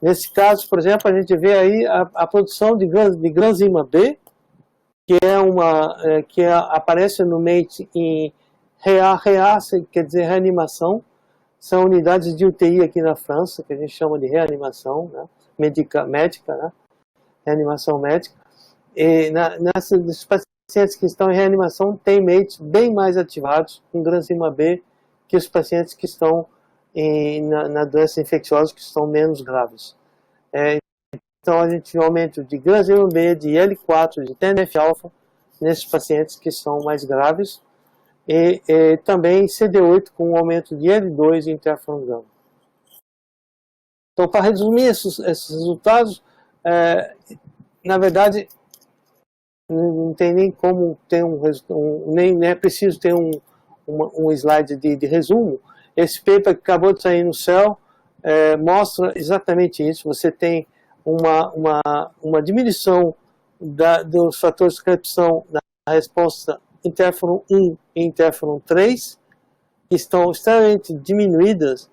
Nesse caso, por exemplo, a gente vê aí a produção de granzima B, que aparece no MATE em REA, quer dizer reanimação. São unidades de UTI aqui na França, que a gente chama de reanimação, né? médica, né? Reanimação médica. E nesses pacientes que estão em reanimação, tem MATES bem mais ativados com granzima B que os pacientes que estão na doença infecciosa, que estão menos graves. Então a gente vê um aumento de granzima B, de L4, de TNF-alfa, nesses pacientes que são mais graves, e também CD8 com um aumento de L2 e interferon gama. Então, para resumir esses resultados, na verdade, não tem nem como ter nem é preciso ter um slide de resumo. Esse paper que acabou de sair no Cell mostra exatamente isso. Você tem uma diminuição dos fatores de transcrição na resposta interferon 1 e interferon 3, que estão extremamente diminuídas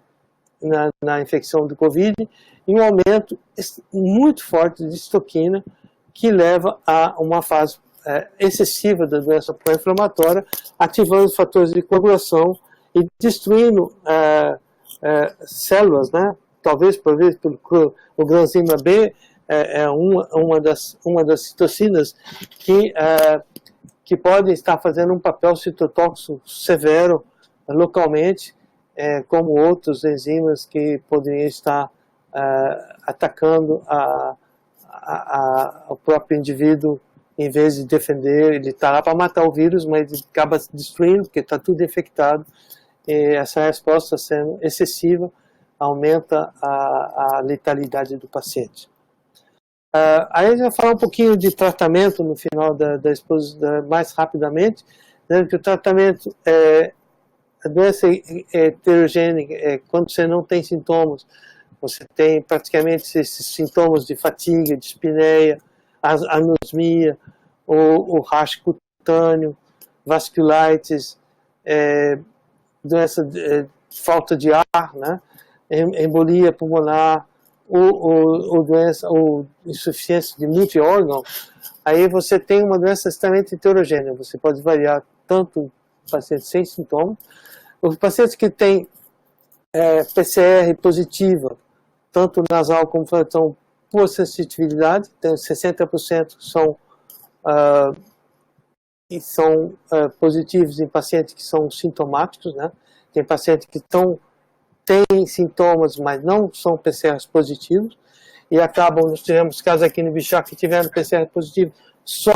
na infecção do Covid, e um aumento muito forte de citoquina, que leva a uma fase excessiva da doença pró-inflamatória, ativando os fatores de coagulação e destruindo células, né? Talvez por vezes pelo o granzima B uma das citocinas que podem estar fazendo um papel citotóxico severo localmente, como outros enzimas que poderiam estar atacando o próprio indivíduo. Em vez de defender, ele está lá para matar o vírus, mas ele acaba se destruindo porque está tudo infectado. E essa resposta, sendo excessiva, aumenta a letalidade do paciente. Aí a gente vai falar um pouquinho de tratamento no final da exposição, mais rapidamente, né, que o tratamento a doença heterogênea, quando você não tem sintomas, você tem praticamente esses sintomas de fadiga, de espineia, anosmia, o rash cutâneo, vasculites, doença falta de ar, né? Embolia pulmonar, ou insuficiência de multi-órgão. Aí você tem uma doença extremamente heterogênea. Você pode variar tanto pacientes sem sintomas, os pacientes que têm PCR positiva, tanto nasal como flação, por sensibilidade, então 60% são positivos em pacientes que são sintomáticos, né? Tem pacientes que têm sintomas, mas não são PCRs positivos, e nós tivemos casos aqui no Bichar que tiveram PCR positivo só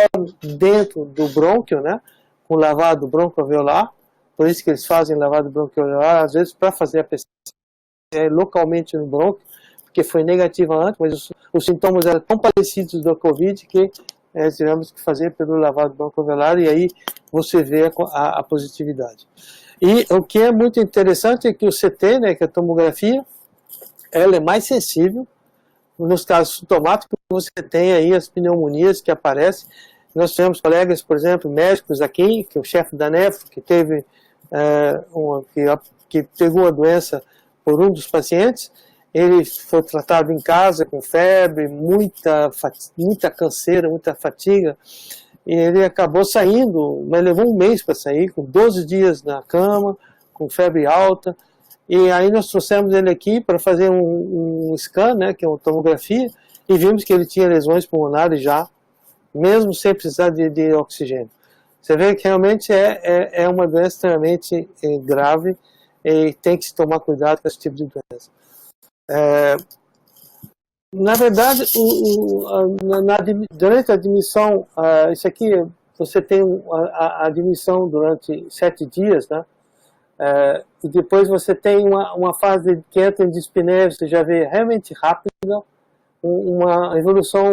dentro do brônquio, né? Com lavado broncoalveolar, por isso que eles fazem lavado broncoalveolar, às vezes para fazer a PCR localmente no brônquio, porque foi negativa antes, mas os sintomas eram tão parecidos do Covid que tivemos que fazer pelo lavado broncoalveolar, e aí você vê a positividade. E o que é muito interessante é que o CT, né, que é a tomografia, ela é mais sensível nos casos sintomáticos. Você tem aí as pneumonias que aparecem. Nós tivemos colegas, por exemplo, médicos aqui, que o chefe da nefro, que teve que pegou a doença por um dos pacientes. Ele foi tratado em casa com febre, muita canseira, muita fatiga, e ele acabou saindo, mas levou um mês para sair, com 12 dias na cama, com febre alta, e aí nós trouxemos ele aqui para fazer um scan, né, que é uma tomografia, e vimos que ele tinha lesões pulmonares já, mesmo sem precisar de oxigênio. Você vê que realmente é uma doença extremamente grave, e tem que se tomar cuidado com esse tipo de doença. Na verdade, durante a admissão, isso aqui, você tem a admissão durante 7 dias, né? E depois você tem uma fase que entra em dispneia, você já vê realmente rápida, uma evolução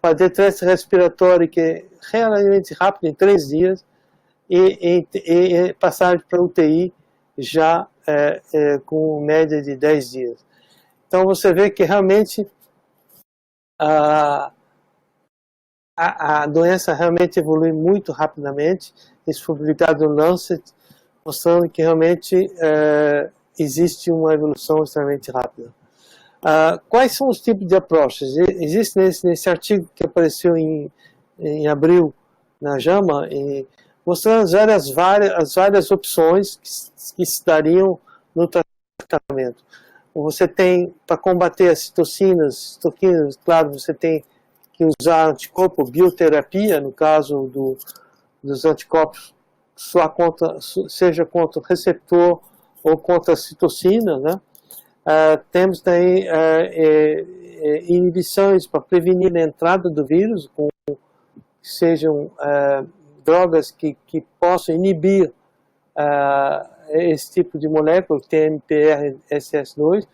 para destresse respiratório que é realmente rápida, em 3 dias, e passagem para UTI já com média de 10 dias. Então você vê que realmente a doença realmente evolui muito rapidamente. Isso foi publicado no Lancet, mostrando que realmente existe uma evolução extremamente rápida. Quais são os tipos de approaches? Existe nesse artigo que apareceu em abril na JAMA, mostrando as várias opções que se dariam no tratamento. Você tem, para combater as citocinas, claro, você tem que usar anticorpo, bioterapia, no caso dos anticorpos, seja contra o receptor ou contra a citocina, né? Temos também inibições para prevenir a entrada do vírus, que sejam drogas que possam inibir esse tipo de molécula, TMPRSS2,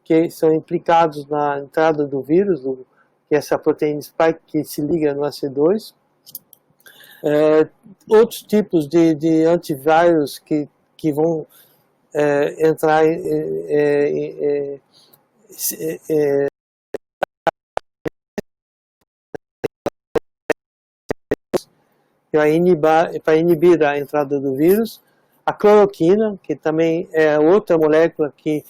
que são implicados na entrada do vírus, que é essa proteína spike que se liga no AC2. Outros tipos de antivírus que vão entrar para inibir a entrada do vírus. A cloroquina, que também é outra molécula que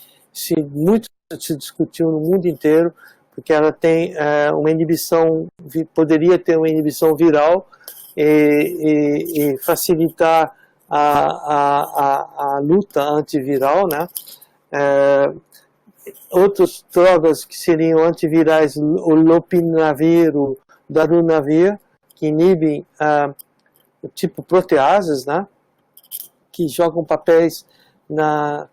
muito se discutiu no mundo inteiro, porque ela tem uma inibição, poderia ter uma inibição viral e facilitar a luta antiviral, né? Outras drogas que seriam antivirais, o lopinavir, o darunavir, que inibem tipo proteases, né? Que jogam papéis na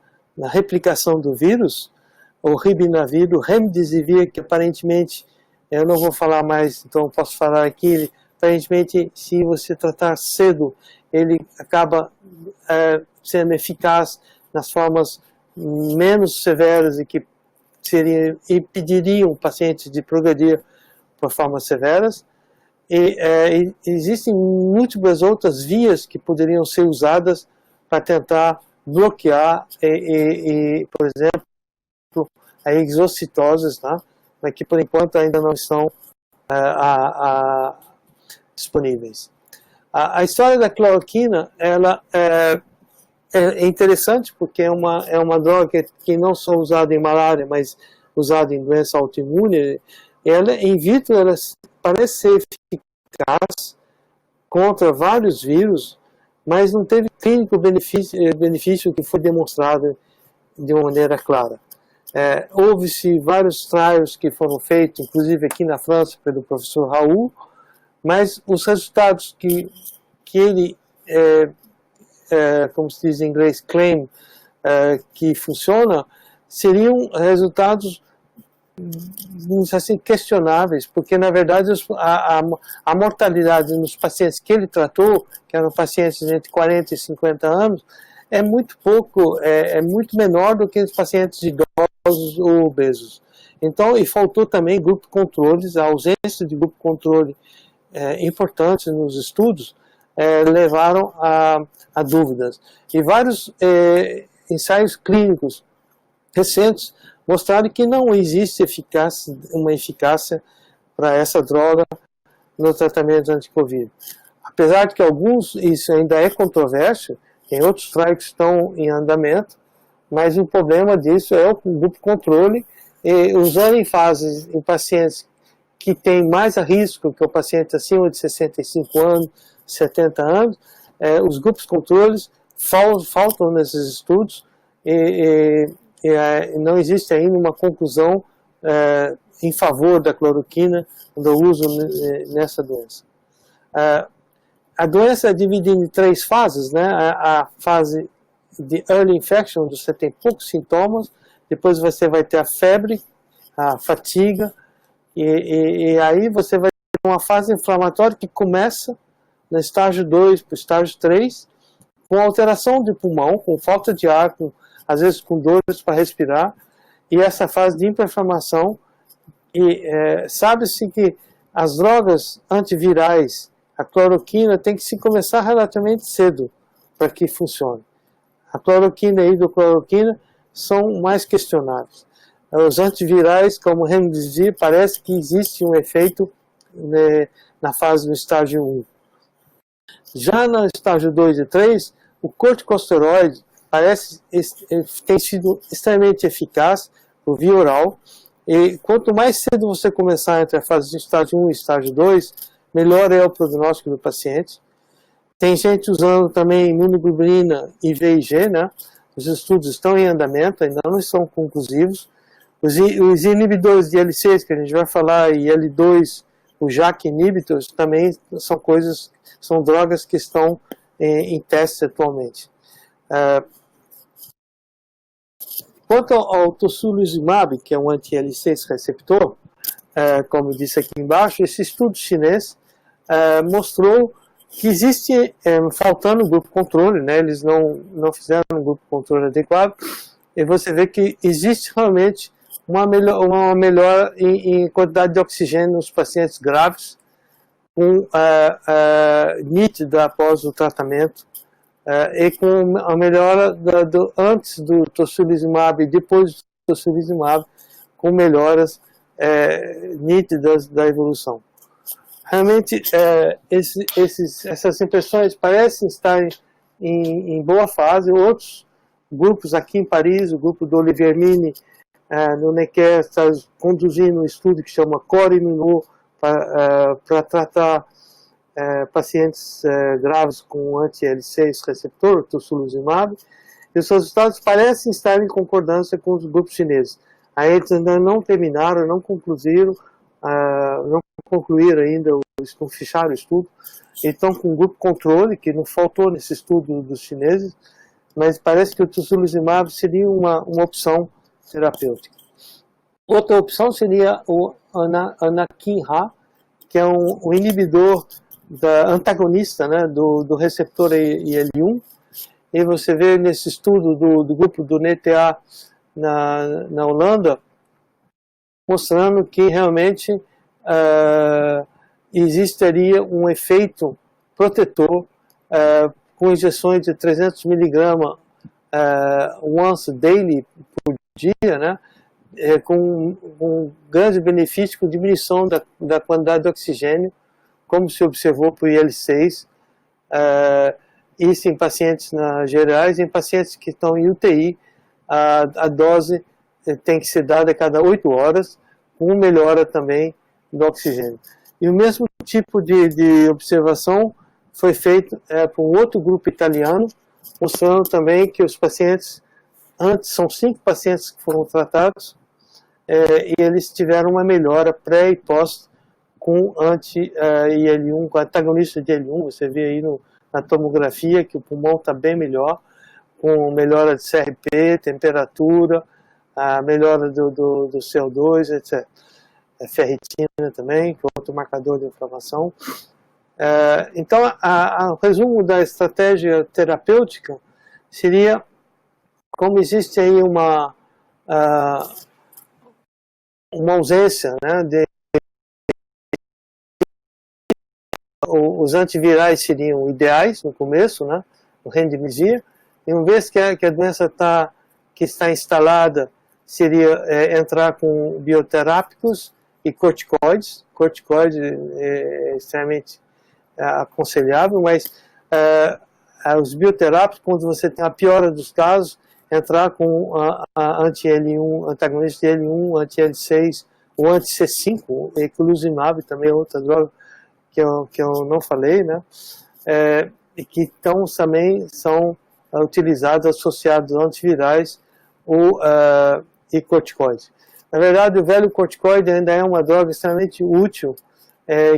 replicação do vírus. O ribinavir, o remdesivir, que aparentemente, eu não vou falar mais, então posso falar aqui, aparentemente, se você tratar cedo, ele acaba sendo eficaz nas formas menos severas e que impediriam pacientes de progredir por formas severas. E existem múltiplas outras vias que poderiam ser usadas para tentar bloquear, por exemplo, a exocitose, tá? Mas que por enquanto ainda não estão disponíveis. A história da cloroquina, ela é interessante porque é uma droga que não só usada em malária, mas usada em doença autoimune. Ela, in vitro, ela parece ser eficaz contra vários vírus, mas não teve clínico benefício que foi demonstrado de uma maneira clara. Houve-se vários trials que foram feitos, inclusive aqui na França, pelo professor Raoult, mas os resultados que ele, como se diz em inglês, claim, que funciona, seriam resultados assim, questionáveis, porque na verdade a mortalidade nos pacientes que ele tratou, que eram pacientes entre 40 e 50 anos, é muito pouco, é muito menor do que os pacientes idosos ou obesos. Então, e faltou também grupo controles, a ausência de grupo controle importantes nos estudos levaram a dúvidas. E vários ensaios clínicos recentes mostraram que não existe uma eficácia para essa droga no tratamento anti-Covid. Apesar de que isso ainda é controverso, tem outros trials que estão em andamento, mas o problema disso é o grupo controle, e usando em pacientes que têm mais a risco que o paciente acima de 65 anos, 70 anos, os grupos controles faltam nesses estudos e não existe ainda uma conclusão em favor da cloroquina do uso nessa doença. A doença é dividida em 3 fases, né? A fase de early infection, onde você tem poucos sintomas, depois você vai ter a febre, a fadiga, e aí você vai ter uma fase inflamatória que começa no estágio 2 para o estágio 3, com alteração de pulmão, com falta de ar, às vezes com dores para respirar, e essa fase de hiperinflamação. Sabe-se que as drogas antivirais, a cloroquina, tem que se começar relativamente cedo para que funcione. A cloroquina e a hidrocloroquina são mais questionáveis. Os antivirais, como o remdesivir, parece que existe um efeito na fase do estágio 1. Já no estágio 2 e 3, o corticosteroide tem sido extremamente eficaz por via oral, e quanto mais cedo você começar entre a fase do estágio 1 e estágio 2, melhor é o prognóstico do paciente. Tem gente usando também imunoglobulina e VIG, né? Os estudos estão em andamento, ainda não são conclusivos. Os inibidores de L6, que a gente vai falar, e L2, o JAK inhibitors, também são drogas que estão em teste atualmente. Quanto ao tocilizumab, que é um anti-L6 receptor, como eu disse aqui embaixo, esse estudo chinês mostrou que existe, faltando o grupo controle, né? Eles não fizeram um grupo controle adequado, e você vê que existe realmente uma melhora em quantidade de oxigênio nos pacientes graves, nítida após o tratamento, e com a melhora antes do tocilizumab e depois do tocilizumab, com melhoras nítidas da evolução. Realmente, essas impressões parecem estar em boa fase. Outros grupos aqui em Paris, o grupo do Olivier Mine, no Necker, está conduzindo um estudo que chama CORE-MINO para tratar pacientes graves com anti-L6 receptor, tocilizumab, e os resultados parecem estar em concordância com os grupos chineses. Aí eles ainda não terminaram, não concluíram ainda, não fecharam o estudo. Então, com o grupo controle, que não faltou nesse estudo dos chineses, mas parece que o tocilizumab seria uma opção terapêutica. Outra opção seria o anakinra, que é um inibidor antagonista, né, do receptor IL-1, e você vê nesse estudo do grupo do NTA na Holanda, mostrando que realmente existiria um efeito protetor com injeções de 300 mg once daily por dia, né, com um grande benefício com diminuição da quantidade de oxigênio, como se observou para o IL-6, isso em pacientes gerais, em pacientes que estão em UTI, a dose tem que ser dada a cada 8 horas, com melhora também do oxigênio. E o mesmo tipo de observação foi feito por um outro grupo italiano, mostrando também que os pacientes, são 5 pacientes que foram tratados, e eles tiveram uma melhora pré e pós com anti-IL-1, com antagonista de IL-1. Você vê aí na tomografia que o pulmão está bem melhor, com melhora de CRP, temperatura, a melhora do CO2, etc. Ferritina também, que é outro marcador de inflamação. Então, o resumo da estratégia terapêutica seria, como existe aí uma ausência, né, os antivirais seriam ideais no começo, né, o rendimizia, e uma vez que a doença que está instalada, seria entrar com bioterápicos e corticoides. Corticoide é extremamente aconselhável, mas os bioterápicos, quando você tem a piora dos casos, entrar com a anti-L1, antagonista de L1, anti-L6, o anti-C5, eculizumab também é outra droga que eu não falei, né? E que também são utilizados associados a antivirais e corticoides. Na verdade, o velho corticoide ainda é uma droga extremamente útil,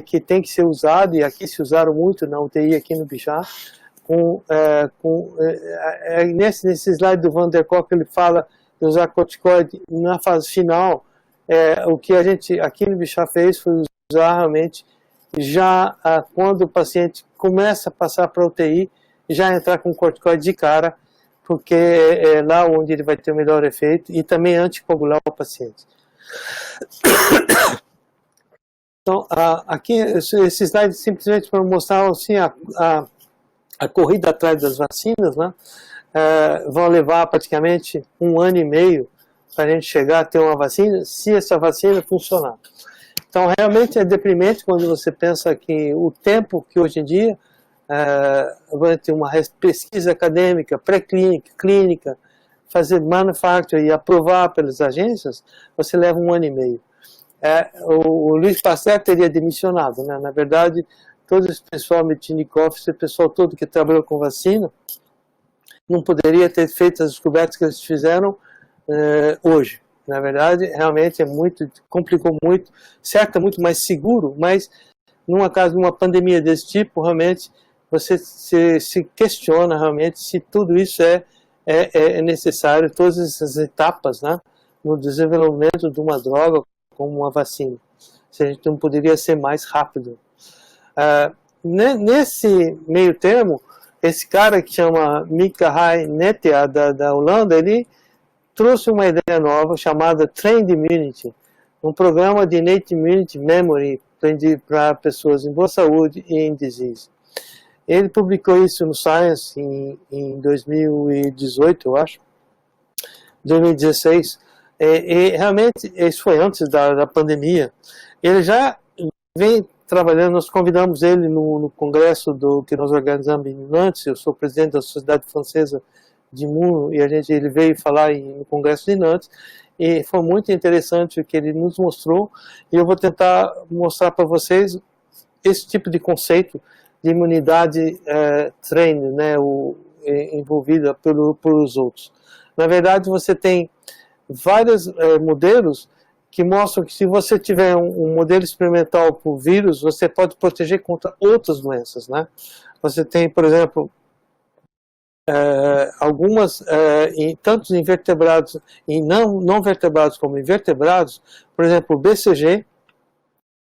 que tem que ser usado, e aqui se usaram muito na UTI aqui no Bichat. Nesse slide do Van der Kolk, ele fala de usar corticoide na fase final. O que a gente aqui no Bichat fez foi usar realmente já quando o paciente começa a passar para a UTI, já entrar com corticoide de cara, porque é lá onde ele vai ter o melhor efeito, e também anticoagular o paciente. Então, aqui, esse slide simplesmente para mostrar assim, a corrida atrás das vacinas, né? Vão levar praticamente 1 ano e meio para a gente chegar a ter uma vacina, se essa vacina funcionar. Então, realmente é deprimente quando você pensa que o tempo que hoje em dia vai ter uma pesquisa acadêmica, pré-clínica, clínica, fazer manufacture e aprovar pelas agências, você leva 1 ano e meio. O Luiz Pasteur teria demissionado, né? Na verdade, todo esse pessoal, Metchnikoff, esse pessoal todo que trabalhou com vacina, não poderia ter feito as descobertas que eles fizeram hoje. Na verdade, realmente complicou muito, certo, é muito mais seguro, mas num caso de uma pandemia desse tipo, realmente, você se questiona realmente se tudo isso é necessário, todas essas etapas, né, no desenvolvimento de uma droga como uma vacina. Se a gente não poderia ser mais rápido. nesse meio termo, esse cara que chama Mikael Netia, da Holanda, ele trouxe uma ideia nova chamada Trained Immunity, um programa de Innate Immunity Memory para pessoas em boa saúde e em disease. Ele publicou isso no Science em 2018, eu acho, 2016, e realmente isso foi antes da pandemia. Ele já vem trabalhando, nós convidamos ele no congresso que nós organizamos em Nantes. Eu sou presidente da Sociedade Francesa de Imuno, e ele veio falar no congresso de Nantes, e foi muito interessante o que ele nos mostrou, e eu vou tentar mostrar para vocês esse tipo de conceito de imunidade treine, né, envolvida pelos outros. Na verdade, você tem vários modelos que mostram que se você tiver um modelo experimental por vírus, você pode proteger contra outras doenças, né? Você tem, por exemplo, algumas, tanto em vertebrados e não vertebrados como em vertebrados, por exemplo, o BCG,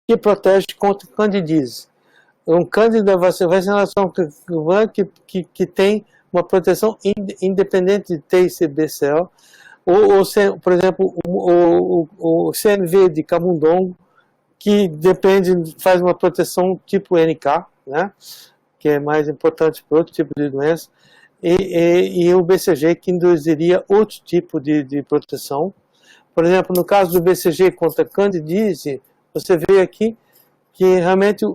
que protege contra candidíase. Um cândida vacinação que tem uma proteção independente de T e CBCL, ou por exemplo, o CMV de camundongo, que faz uma proteção tipo NK, né, que é mais importante para outro tipo de doença, e o BCG, que induziria outro tipo de proteção. Por exemplo, no caso do BCG contra candidíase, você vê aqui que realmente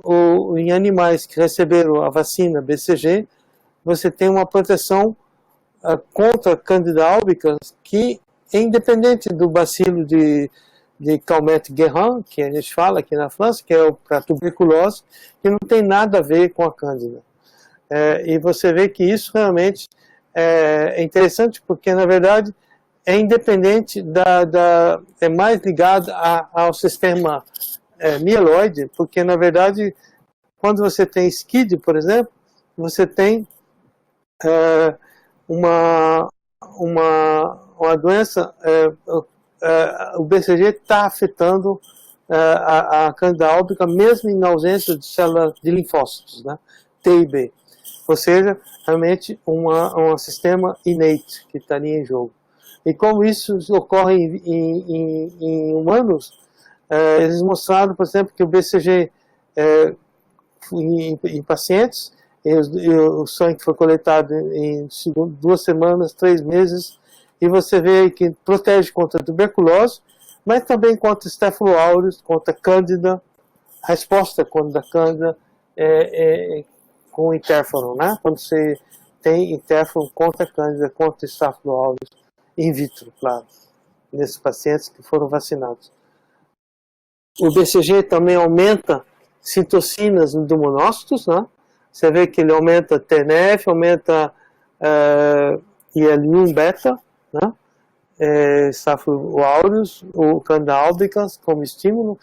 em animais que receberam a vacina BCG, você tem uma proteção contra Candida albicans que é independente do bacilo de Calmette-Guerin, que a gente fala aqui na França, que é para tuberculose, que não tem nada a ver com a Cândida. E você vê que isso realmente é interessante, porque na verdade é independente é mais ligado ao sistema mieloide, porque na verdade quando você tem SCID, por exemplo, você tem uma doença, o BCG está afetando a Candida albicans, mesmo em ausência de células de linfócitos, né, T e B. Ou seja, realmente um sistema innate que estaria em jogo. E como isso ocorre em humanos, eles mostraram, por exemplo, que o BCG em pacientes, o sangue foi coletado em 2 semanas, 3 meses, e você vê que protege contra tuberculose, mas também contra Staphylo aureus, contra Cândida. A resposta contra a Cândida com interferon, né? Quando você tem interferon contra a Cândida, contra Staphylo aureus, in vitro, claro, nesses pacientes que foram vacinados. O BCG também aumenta citocinas do monócitos, né? Você vê que ele aumenta TNF, aumenta IL-1 beta, né? Staphylo aureus, o Candida albicans como estímulo.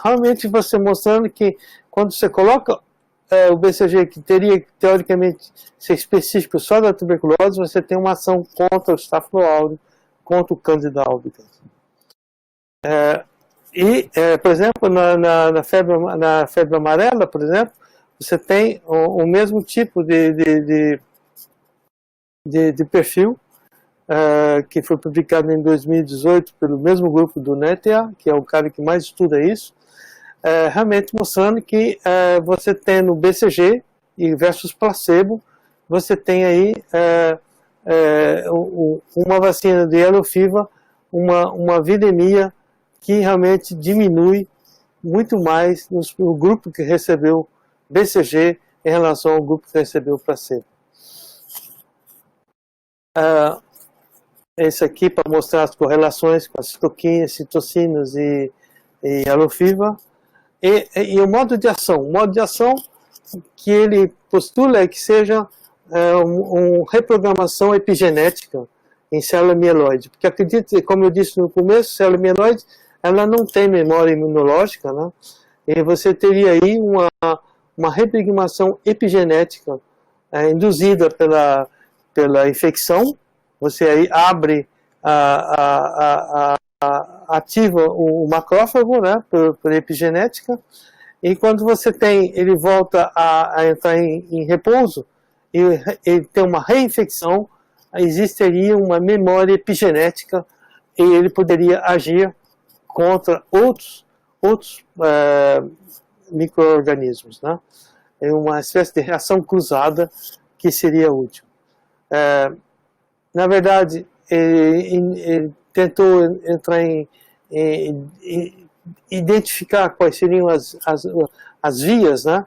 Realmente você mostrando que quando você coloca o BCG, que teria teoricamente ser específico só da tuberculose, você tem uma ação contra o Staphylo aureus, contra o Candida albicans. Por exemplo, na febre amarela, por exemplo, você tem o mesmo tipo de perfil, que foi publicado em 2018 pelo mesmo grupo do Netia, que é o cara que mais estuda isso, realmente mostrando que você tem no BCG versus placebo, você tem aí uma vacina de yellow fever, uma viremia que realmente diminui muito mais no grupo que recebeu BCG em relação ao grupo que recebeu placebo. Esse aqui para mostrar as correlações com as citoquinas, citocinas e yellow fever. E o modo de ação. O modo de ação que ele postula é que seja uma reprogramação epigenética em célula mieloide. Porque acredite, como eu disse no começo, célula mieloide ela não tem memória imunológica, né? E você teria aí uma reprogramação epigenética induzida pela infecção. Você aí abre, ativa o macrófago, né, por epigenética, E quando você tem, ele volta a entrar em repouso, e ele tem uma reinfecção, existiria uma memória epigenética e ele poderia agir contra outros micro-organismos, né? É uma espécie de reação cruzada que seria útil. Na verdade, ele tentou entrar identificar quais seriam as vias, né?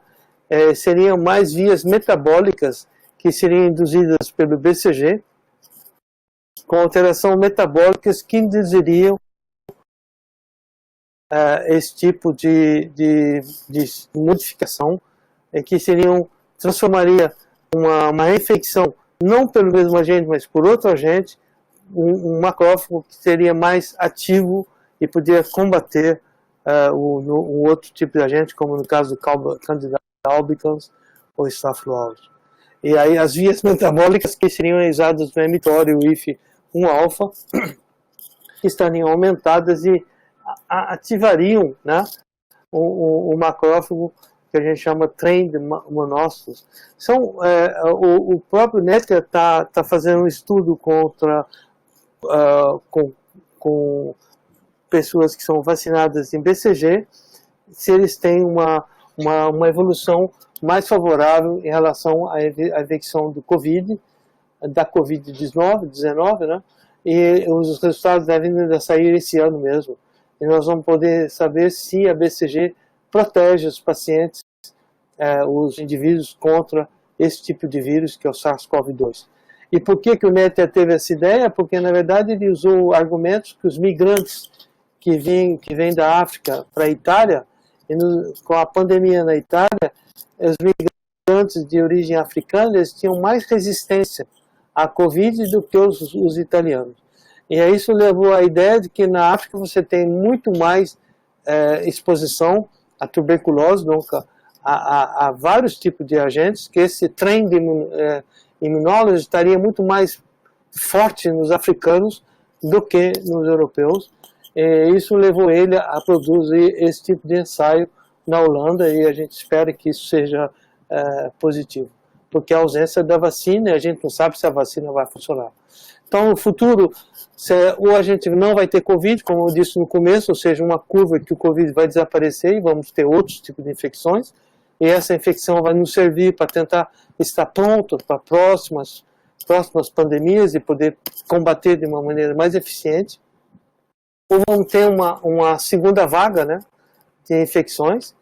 Seriam mais vias metabólicas que seriam induzidas pelo BCG, com alteração metabólicas que induziriam esse tipo de modificação, que transformaria uma infecção, não pelo mesmo agente, mas por outro agente, um macrófago que seria mais ativo e poderia combater um outro tipo de agente, como no caso do Candida albicans ou Staphylo aureus. E aí as vias metabólicas que seriam usadas no emitório IF1-alfa estariam aumentadas e ativariam, né, o macrófago que a gente chama trained monócitos. O próprio Netker está fazendo um estudo com pessoas que são vacinadas em BCG, se eles têm uma evolução mais favorável em relação à infecção do Covid, da Covid-19, né? E os resultados devem ainda sair esse ano mesmo. E nós vamos poder saber se a BCG protege os pacientes, os indivíduos, contra esse tipo de vírus, que é o SARS-CoV-2. E por que o Netker teve essa ideia? Porque, na verdade, ele usou argumentos que os migrantes que vêm da África para a Itália, com a pandemia na Itália, os migrantes de origem africana, eles tinham mais resistência à Covid do que os italianos. E aí isso levou à ideia de que na África você tem muito mais exposição à tuberculose, então, a vários tipos de agentes, que esse trem de imunólogos estaria muito mais forte nos africanos do que nos europeus. E isso levou ele a produzir esse tipo de ensaio na Holanda, e a gente espera que isso seja positivo, porque a ausência da vacina, a gente não sabe se a vacina vai funcionar. Então, no futuro, ou a gente não vai ter Covid, como eu disse no começo, ou seja, uma curva que o Covid vai desaparecer e vamos ter outros tipos de infecções, e essa infecção vai nos servir para tentar estar pronto para próximas pandemias e poder combater de uma maneira mais eficiente. Ou vamos ter uma segunda vaga, né, de infecções.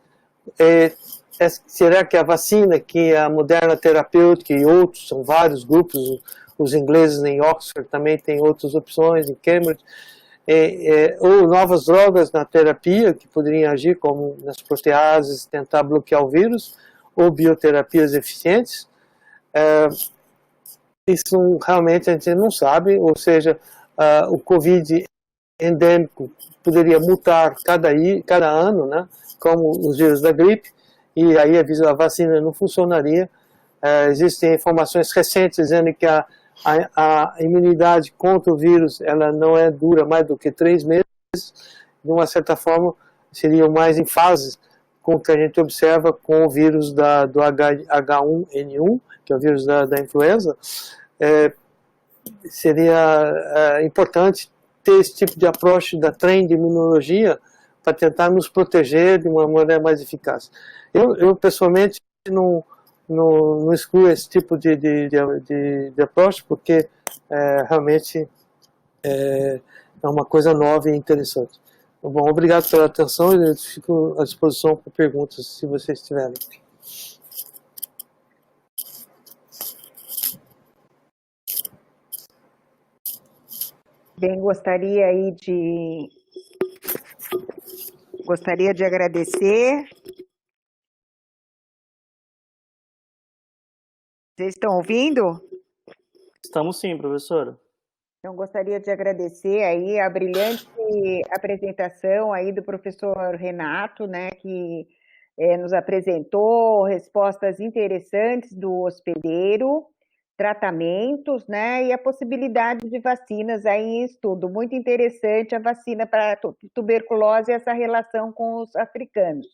Será que a vacina, que a Moderna Terapêutica e outros, são vários grupos, os ingleses em Oxford também têm outras opções, em Cambridge, ou novas drogas na terapia, que poderiam agir como nas proteases, tentar bloquear o vírus, ou bioterapias eficientes. Isso realmente a gente não sabe, ou seja, o Covid endêmico poderia mutar cada ano, né, como os vírus da gripe, e aí a vacina não funcionaria. Existem informações recentes dizendo que a imunidade contra o vírus ela não dura mais do que 3 meses. De uma certa forma, seriam mais em fases com o que a gente observa com o vírus do H1N1, que é o vírus da influenza. Seria importante ter esse tipo de approach da trem de imunologia para tentar nos proteger de uma maneira mais eficaz. Eu pessoalmente não excluo esse tipo de approach, porque realmente é uma coisa nova e interessante. Bom, obrigado pela atenção e eu fico à disposição para perguntas, se vocês tiverem. Bem, gostaria de agradecer. Vocês estão ouvindo? Estamos sim, professora. Então, gostaria de agradecer aí a brilhante apresentação aí do professor Renato, né, que nos apresentou respostas interessantes do hospedeiro, tratamentos, né, e a possibilidade de vacinas aí em estudo. Muito interessante a vacina para tuberculose e essa relação com os africanos.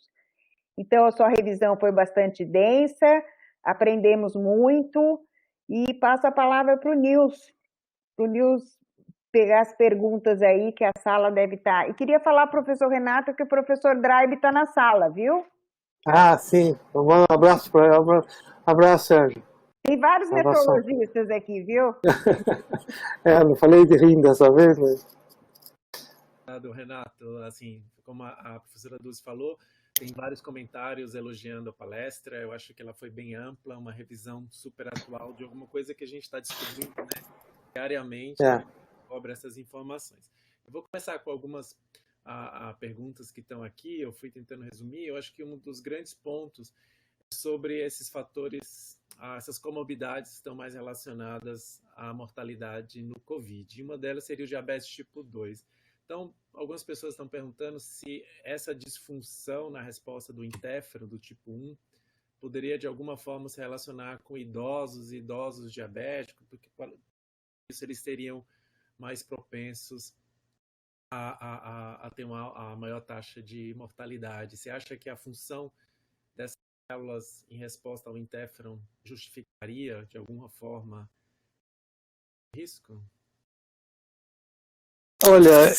Então, a sua revisão foi bastante densa, aprendemos muito, e passo a palavra para o Nils pegar as perguntas aí que a sala deve estar. E queria falar, professor Renato, que o professor Draibe está na sala, viu? Ah, sim. Um abraço para ele. Abraço, Sérgio. Tem vários meteorologistas aqui, viu? Não falei de rim dessa vez, mas... Renato, assim, como a professora Dulce falou, tem vários comentários elogiando a palestra. Eu acho que ela foi bem ampla, uma revisão super atual de alguma coisa que a gente está descobrindo, né, diariamente, sobre essas informações. Eu vou começar com algumas perguntas que estão aqui. Eu fui tentando resumir. Eu acho que um dos grandes pontos é sobre esses fatores, essas comorbidades que estão mais relacionadas à mortalidade no COVID. Uma delas seria o diabetes tipo 2. Então, algumas pessoas estão perguntando se essa disfunção na resposta do interferon, do tipo 1, poderia, de alguma forma, se relacionar com idosos e idosos diabéticos, porque por isso eles seriam mais propensos a ter a maior taxa de mortalidade. Você acha que a função dessas células em resposta ao interferon justificaria, de alguma forma, o risco? Olha,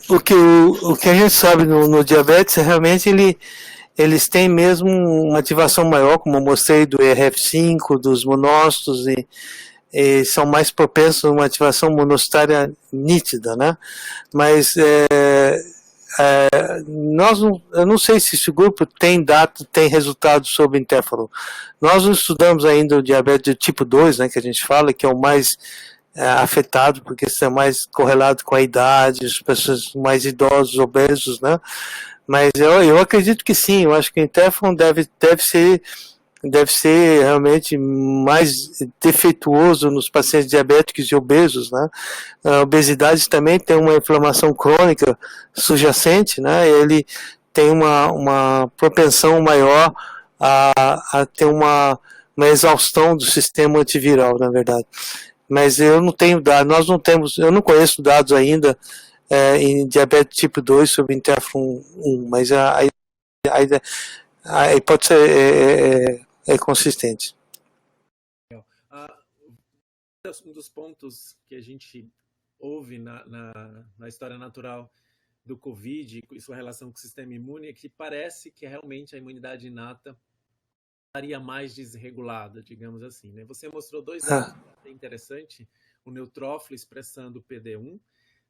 o que a gente sabe no diabetes é realmente eles têm mesmo uma ativação maior, como eu mostrei, do ERF5, dos monócitos, e são mais propensos a uma ativação monocitária nítida, né? Mas eu não sei se esse grupo tem resultados sobre interferon. Nós não estudamos ainda o diabetes de tipo 2, né, que a gente fala, que é o mais afetado, porque isso é mais correlado com a idade, as pessoas mais idosos, obesos, né? Mas eu acredito que sim. Eu acho que o interferon deve ser realmente mais defeituoso nos pacientes diabéticos e obesos, né? A obesidade também tem uma inflamação crônica subjacente, né? Ele tem uma propensão maior a ter uma exaustão do sistema antiviral, na verdade. Mas eu não tenho dados, eu não conheço dados ainda em diabetes tipo 2 sobre interferon 1, mas a hipótese é consistente. Um dos pontos que a gente ouve na história natural do Covid e sua relação com o sistema imune é que parece que realmente a imunidade inata estaria mais desregulada, digamos assim, né? Você mostrou dois dados interessantes, o neutrófilo expressando o PD1,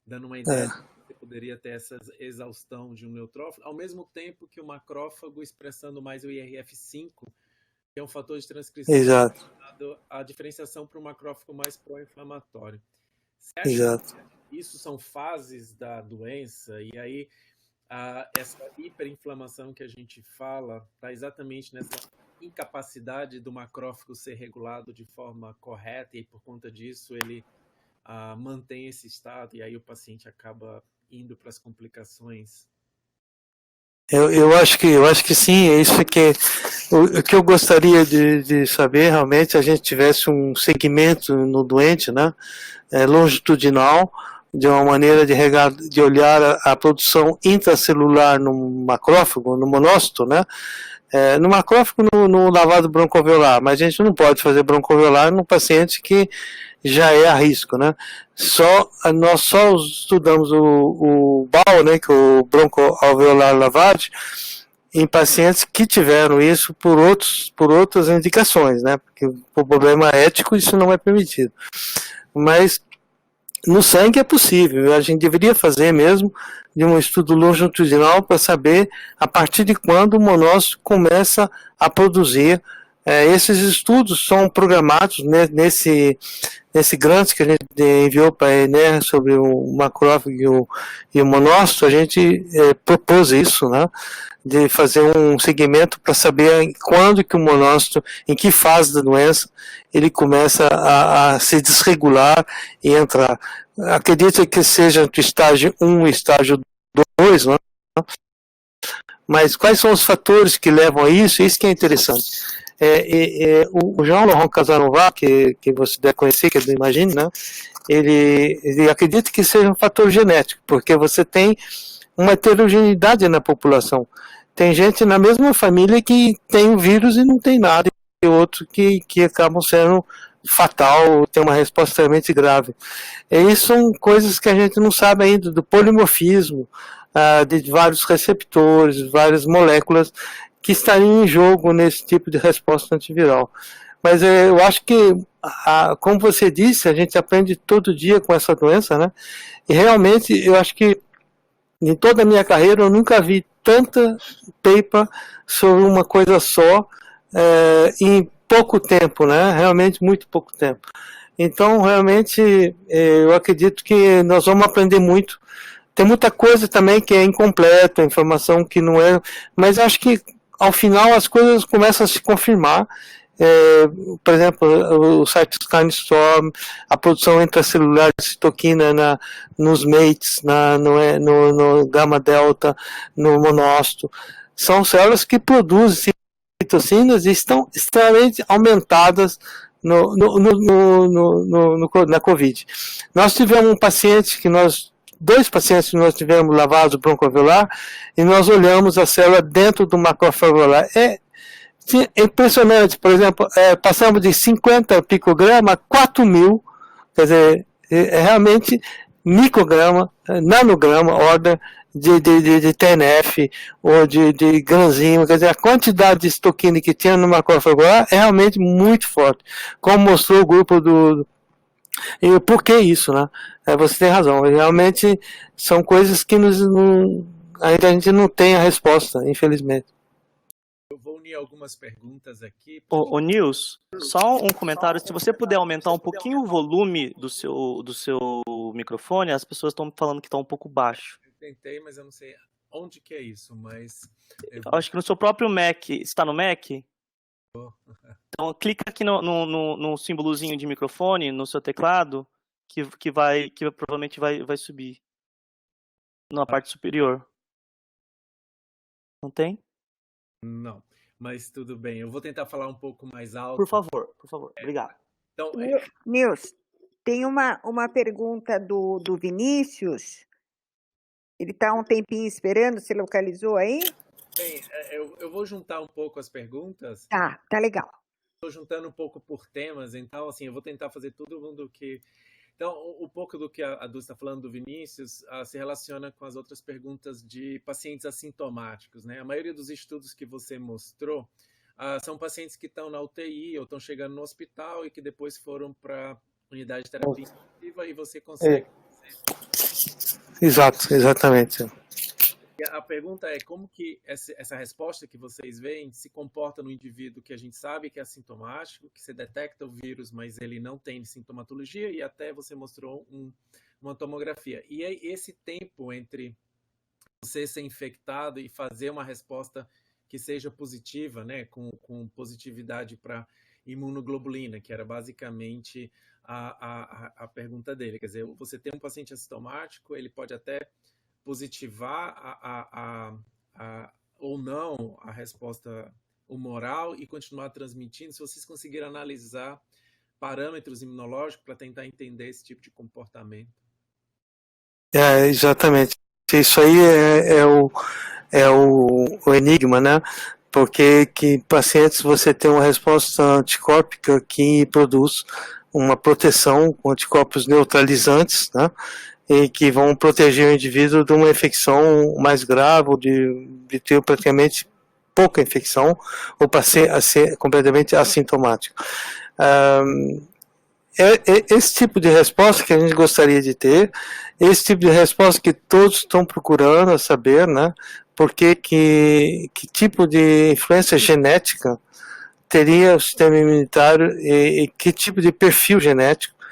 dando uma ideia de que você poderia ter essa exaustão de um neutrófilo, ao mesmo tempo que o macrófago expressando mais o IRF5, que é um fator de transcrição. Exato. A diferenciação para o macrófago mais pró-inflamatório. Você acha que isso são fases da doença? E aí, essa hiperinflamação que a gente fala está exatamente nessa incapacidade do macrófago ser regulado de forma correta, e por conta disso ele mantém esse estado, e aí o paciente acaba indo para as complicações. Eu acho que sim, é isso que o que eu gostaria de saber realmente, a gente tivesse um segmento no doente, né, longitudinal, de uma maneira de olhar a produção intracelular no macrófago, no monócito, né, no macrófago, no lavado broncoalveolar, mas a gente não pode fazer broncoalveolar no paciente que já é a risco, né? Nós só estudamos o BAL, né, que é o broncoalveolar lavage, em pacientes que tiveram isso por outras indicações, né? Porque por problema ético isso não é permitido. Mas no sangue é possível, a gente deveria fazer mesmo de um estudo longitudinal para saber a partir de quando o monócito começa a produzir. Esses estudos são programados, né, nesse grant que a gente enviou para a ENER sobre o macrófago e o monócito. A gente propôs isso, né, de fazer um segmento para saber quando que o monócito, em que fase da doença, ele começa a se desregular e entrar. Acredito que seja entre estágio 1 e estágio 2, né? Mas quais são os fatores que levam a isso? Isso que é interessante. O Jean-Laurent Casanova, que você deve conhecer, que eu imagino, né? Ele acredita que seja um fator genético, porque você tem uma heterogeneidade na população. Tem gente na mesma família que tem o vírus e não tem nada, e outro que acabam sendo fatal, tem uma resposta extremamente grave. E isso são coisas que a gente não sabe ainda, do polimorfismo, de vários receptores, várias moléculas que estariam em jogo nesse tipo de resposta antiviral. Mas eu acho que, como você disse, a gente aprende todo dia com essa doença, né? E realmente, eu acho que em toda a minha carreira eu nunca vi tanta paper sobre uma coisa só em pouco tempo, né? Realmente muito pouco tempo. Então, realmente, eu acredito que nós vamos aprender muito. Tem muita coisa também que é incompleta, informação que não é, mas acho que ao final as coisas começam a se confirmar. Por exemplo, o cytokine storm, a produção intracelular de citoquina nos mates, no gama delta, no monócito, são células que produzem citocinas e estão extremamente aumentadas na COVID. Nós tivemos dois pacientes que nós tivemos lavados broncoalveolar e nós olhamos a célula dentro do macrófago alveolar. É impressionante, por exemplo, passamos de 50 picograma a 4.000, quer dizer, realmente micrograma, nanograma, ordem de TNF ou de granzinho, quer dizer, a quantidade de citoquina que tinha no macrófago é realmente muito forte, como mostrou o grupo E por que isso, né? Você tem razão, realmente são coisas que ainda a gente não tem a resposta, infelizmente. Eu vou unir algumas perguntas aqui. Ô Nils, só um comentário. Se você puder aumentar um pouquinho o volume do seu microfone, as pessoas estão falando que está um pouco baixo. Eu tentei, mas eu não sei onde que é isso, mas... Eu acho que no seu próprio Mac. Está no Mac? Então clica aqui no símbolozinho de microfone, no seu teclado, que provavelmente vai subir. Na parte superior. Não tem? Não, mas tudo bem. Eu vou tentar falar um pouco mais alto. Por favor. Obrigado. Então, Nils, tem uma pergunta do Vinícius. Ele está um tempinho esperando, você localizou aí? Bem, eu vou juntar um pouco as perguntas. Tá legal. Estou juntando um pouco por temas, então, assim, eu vou tentar fazer todo mundo que... Então, um pouco do que a Dulce está falando do Vinícius se relaciona com as outras perguntas de pacientes assintomáticos, né? A maioria dos estudos que você mostrou são pacientes que estão na UTI ou estão chegando no hospital e que depois foram para unidade de terapia intensiva e você consegue... Exato, exatamente. A pergunta é como que essa resposta que vocês veem se comporta no indivíduo que a gente sabe que é assintomático, que você detecta o vírus, mas ele não tem sintomatologia e até você mostrou uma tomografia. E é esse tempo entre você ser infectado e fazer uma resposta que seja positiva, né, com positividade para imunoglobulina, que era basicamente a pergunta dele. Quer dizer, você tem um paciente assintomático, ele pode até positivar ou não a resposta humoral e continuar transmitindo, se vocês conseguirem analisar parâmetros imunológicos para tentar entender esse tipo de comportamento. Exatamente. Isso aí é o enigma, né? Porque que pacientes você tem uma resposta anticórpica que produz uma proteção com anticorpos neutralizantes, né? E que vão proteger o indivíduo de uma infecção mais grave, ou de ter praticamente pouca infecção, ou para ser completamente assintomático. Esse tipo de resposta que a gente gostaria de ter, esse tipo de resposta que todos estão procurando saber, né? Porque que tipo de influência genética teria o sistema imunitário e que tipo de perfil genético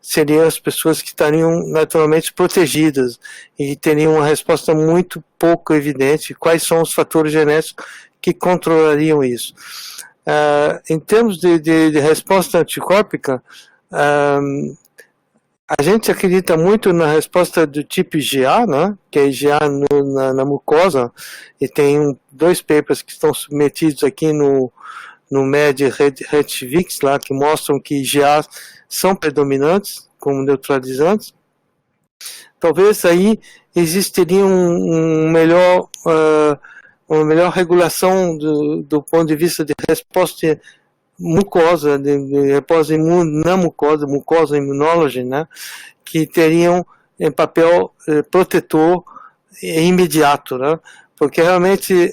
seriam as pessoas que estariam naturalmente protegidas e teriam uma resposta muito pouco evidente. Quais são os fatores genéticos que controlariam isso? Em termos de resposta anticórpica, a gente acredita muito na resposta do tipo IgA, né? Que é IgA na mucosa, e tem dois papers que estão submetidos aqui no MED Retvix, lá, que mostram que IgA são predominantes como neutralizantes. Talvez aí existiria uma melhor regulação do ponto de vista de resposta mucosa, de resposta na mucosa imunológica, né, que teriam papel protetor imediato, né, porque realmente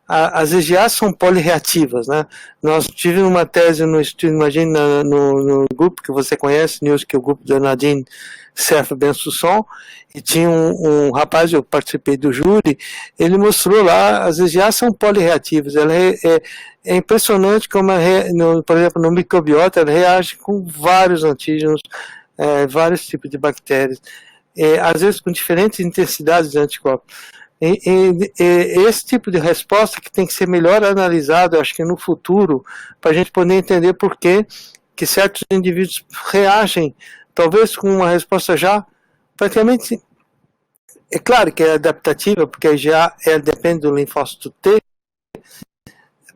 as EGAs são polireativas, né? Nós tivemos uma tese no estudo, imagina, no grupo que você conhece, Nils, que é o grupo da Nadine Serfa Bensusson, e tinha um rapaz, eu participei do júri, ele mostrou lá, as EGAs são polireativas, ela é impressionante como, por exemplo, no microbiota, ela reage com vários antígenos, vários tipos de bactérias, às vezes com diferentes intensidades de anticorpos. Esse tipo de resposta que tem que ser melhor analisado, eu acho que no futuro, para a gente poder entender por que certos indivíduos reagem, talvez com uma resposta já praticamente, é claro que é adaptativa, porque já depende do linfócito T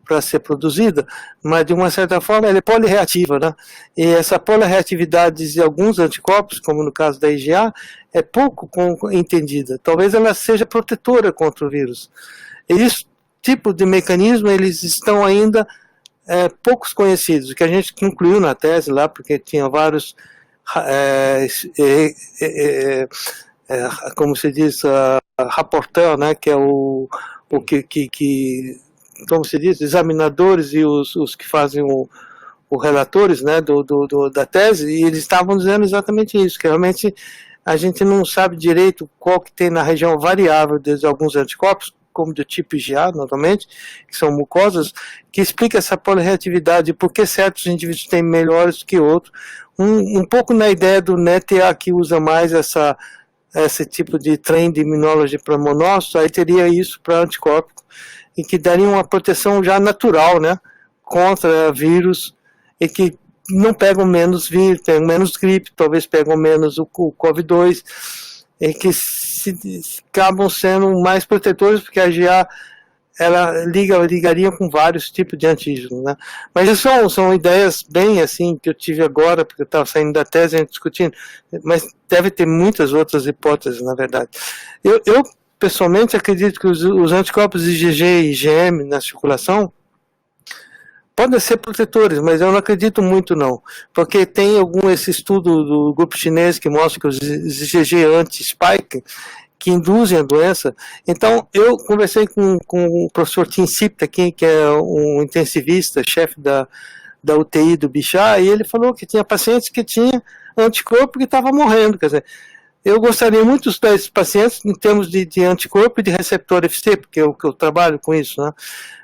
para ser produzida, mas de uma certa forma ela é polireativa, né? E essa polireatividade de alguns anticorpos, como no caso da IgA, é pouco entendida. Talvez ela seja protetora contra o vírus. E esse tipo de mecanismo, eles estão ainda poucos conhecidos, o que a gente concluiu na tese lá, porque tinha vários, como se diz, rapporteur, né, que é o que como se diz, examinadores e os que fazem os relatores, né, da tese, e eles estavam dizendo exatamente isso, que realmente a gente não sabe direito qual que tem na região variável de alguns anticorpos, como do tipo IgA, novamente, que são mucosas, que explica essa polireatividade, por que certos indivíduos têm melhores que outros, um pouco na ideia do NETA, que usa mais esse tipo de trem de imunologia para monócito, aí teria isso para anticorpos, e que daria uma proteção já natural, né, contra vírus, e que não pegam menos vírus, pegam menos gripe, talvez pegam menos o COVID-2, e que acabam sendo mais protetores, porque a IgA, ela ligaria com vários tipos de antígenos, né? Mas isso são ideias bem assim, que eu tive agora, porque eu estava saindo da tese, a gente discutindo, mas deve ter muitas outras hipóteses, na verdade. Eu pessoalmente acredito que os anticorpos IgG e IgM na circulação podem ser protetores, mas eu não acredito muito não, porque tem esse estudo do grupo chinês que mostra que os IgG anti-spike que induzem a doença. Então, eu conversei com o professor Tim Sipta, que é um intensivista, chefe da UTI do Bichat, e ele falou que tinha pacientes que tinham anticorpo que estavam morrendo, quer dizer, eu gostaria muito de estudar esses pacientes em termos de anticorpo e de receptor FC, porque eu trabalho com isso, né?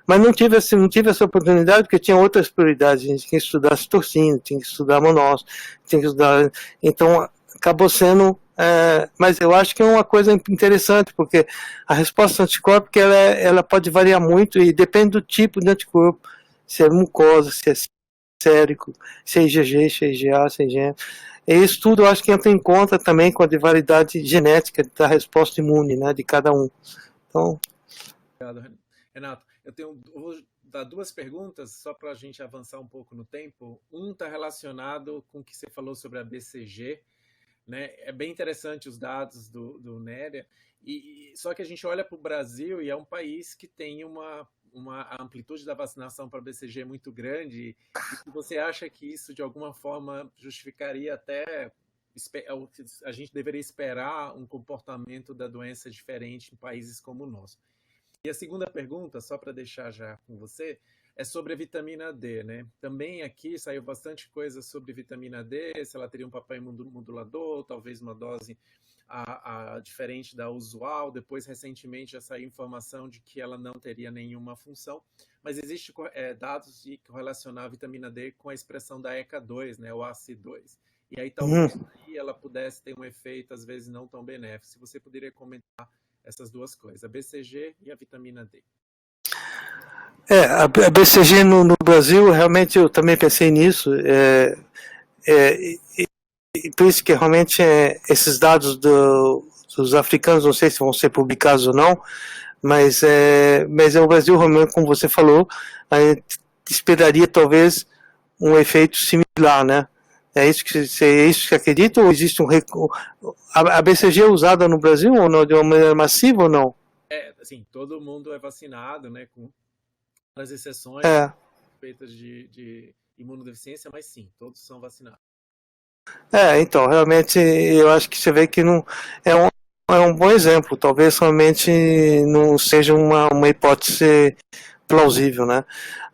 Mas não tive essa oportunidade, porque tinha outras prioridades. A gente tinha que estudar citocina, tinha que estudar monócito, tinha que estudar... Então, acabou sendo... mas eu acho que é uma coisa interessante, porque a resposta anticorpo ela pode variar muito e depende do tipo de anticorpo, se é mucosa, se é sérico, se é IgG, se é IgA, se é IgM. E isso tudo eu acho que entra em conta também com a variedade genética da resposta imune, né, de cada um. Então... Obrigado, Renato. Eu vou dar duas perguntas, só para a gente avançar um pouco no tempo. Um está relacionado com o que você falou sobre a BCG, né? É bem interessante os dados do NERA, só que a gente olha para o Brasil e é um país que tem uma amplitude da vacinação para BCG muito grande, e você acha que isso de alguma forma justificaria até, a gente deveria esperar um comportamento da doença diferente em países como o nosso? E a segunda pergunta, só para deixar já com você, é sobre a vitamina D, né? Também aqui saiu bastante coisa sobre vitamina D, se ela teria um papel modulador, talvez uma dose diferente da usual. Depois, recentemente, já saiu informação de que ela não teria nenhuma função, mas existem dados de correlacionar a vitamina D com a expressão da ECA2, né, o AC2. E aí talvez ela pudesse ter um efeito, às vezes, não tão benéfico. Se você poderia comentar essas duas coisas, a BCG e a vitamina D. A BCG no Brasil, realmente eu também pensei nisso, e por isso que realmente esses dados dos africanos, não sei se vão ser publicados ou não, mas o Brasil, realmente, como você falou, a gente esperaria talvez um efeito similar, né? É isso que acredita, ou existe a BCG é usada no Brasil ou não, de uma maneira massiva ou não? Assim, todo mundo é vacinado, né, com as exceções feitas de imunodeficiência, mas sim, todos são vacinados. Então, realmente, eu acho que você vê que não é um bom exemplo. Talvez realmente não seja uma hipótese plausível, né?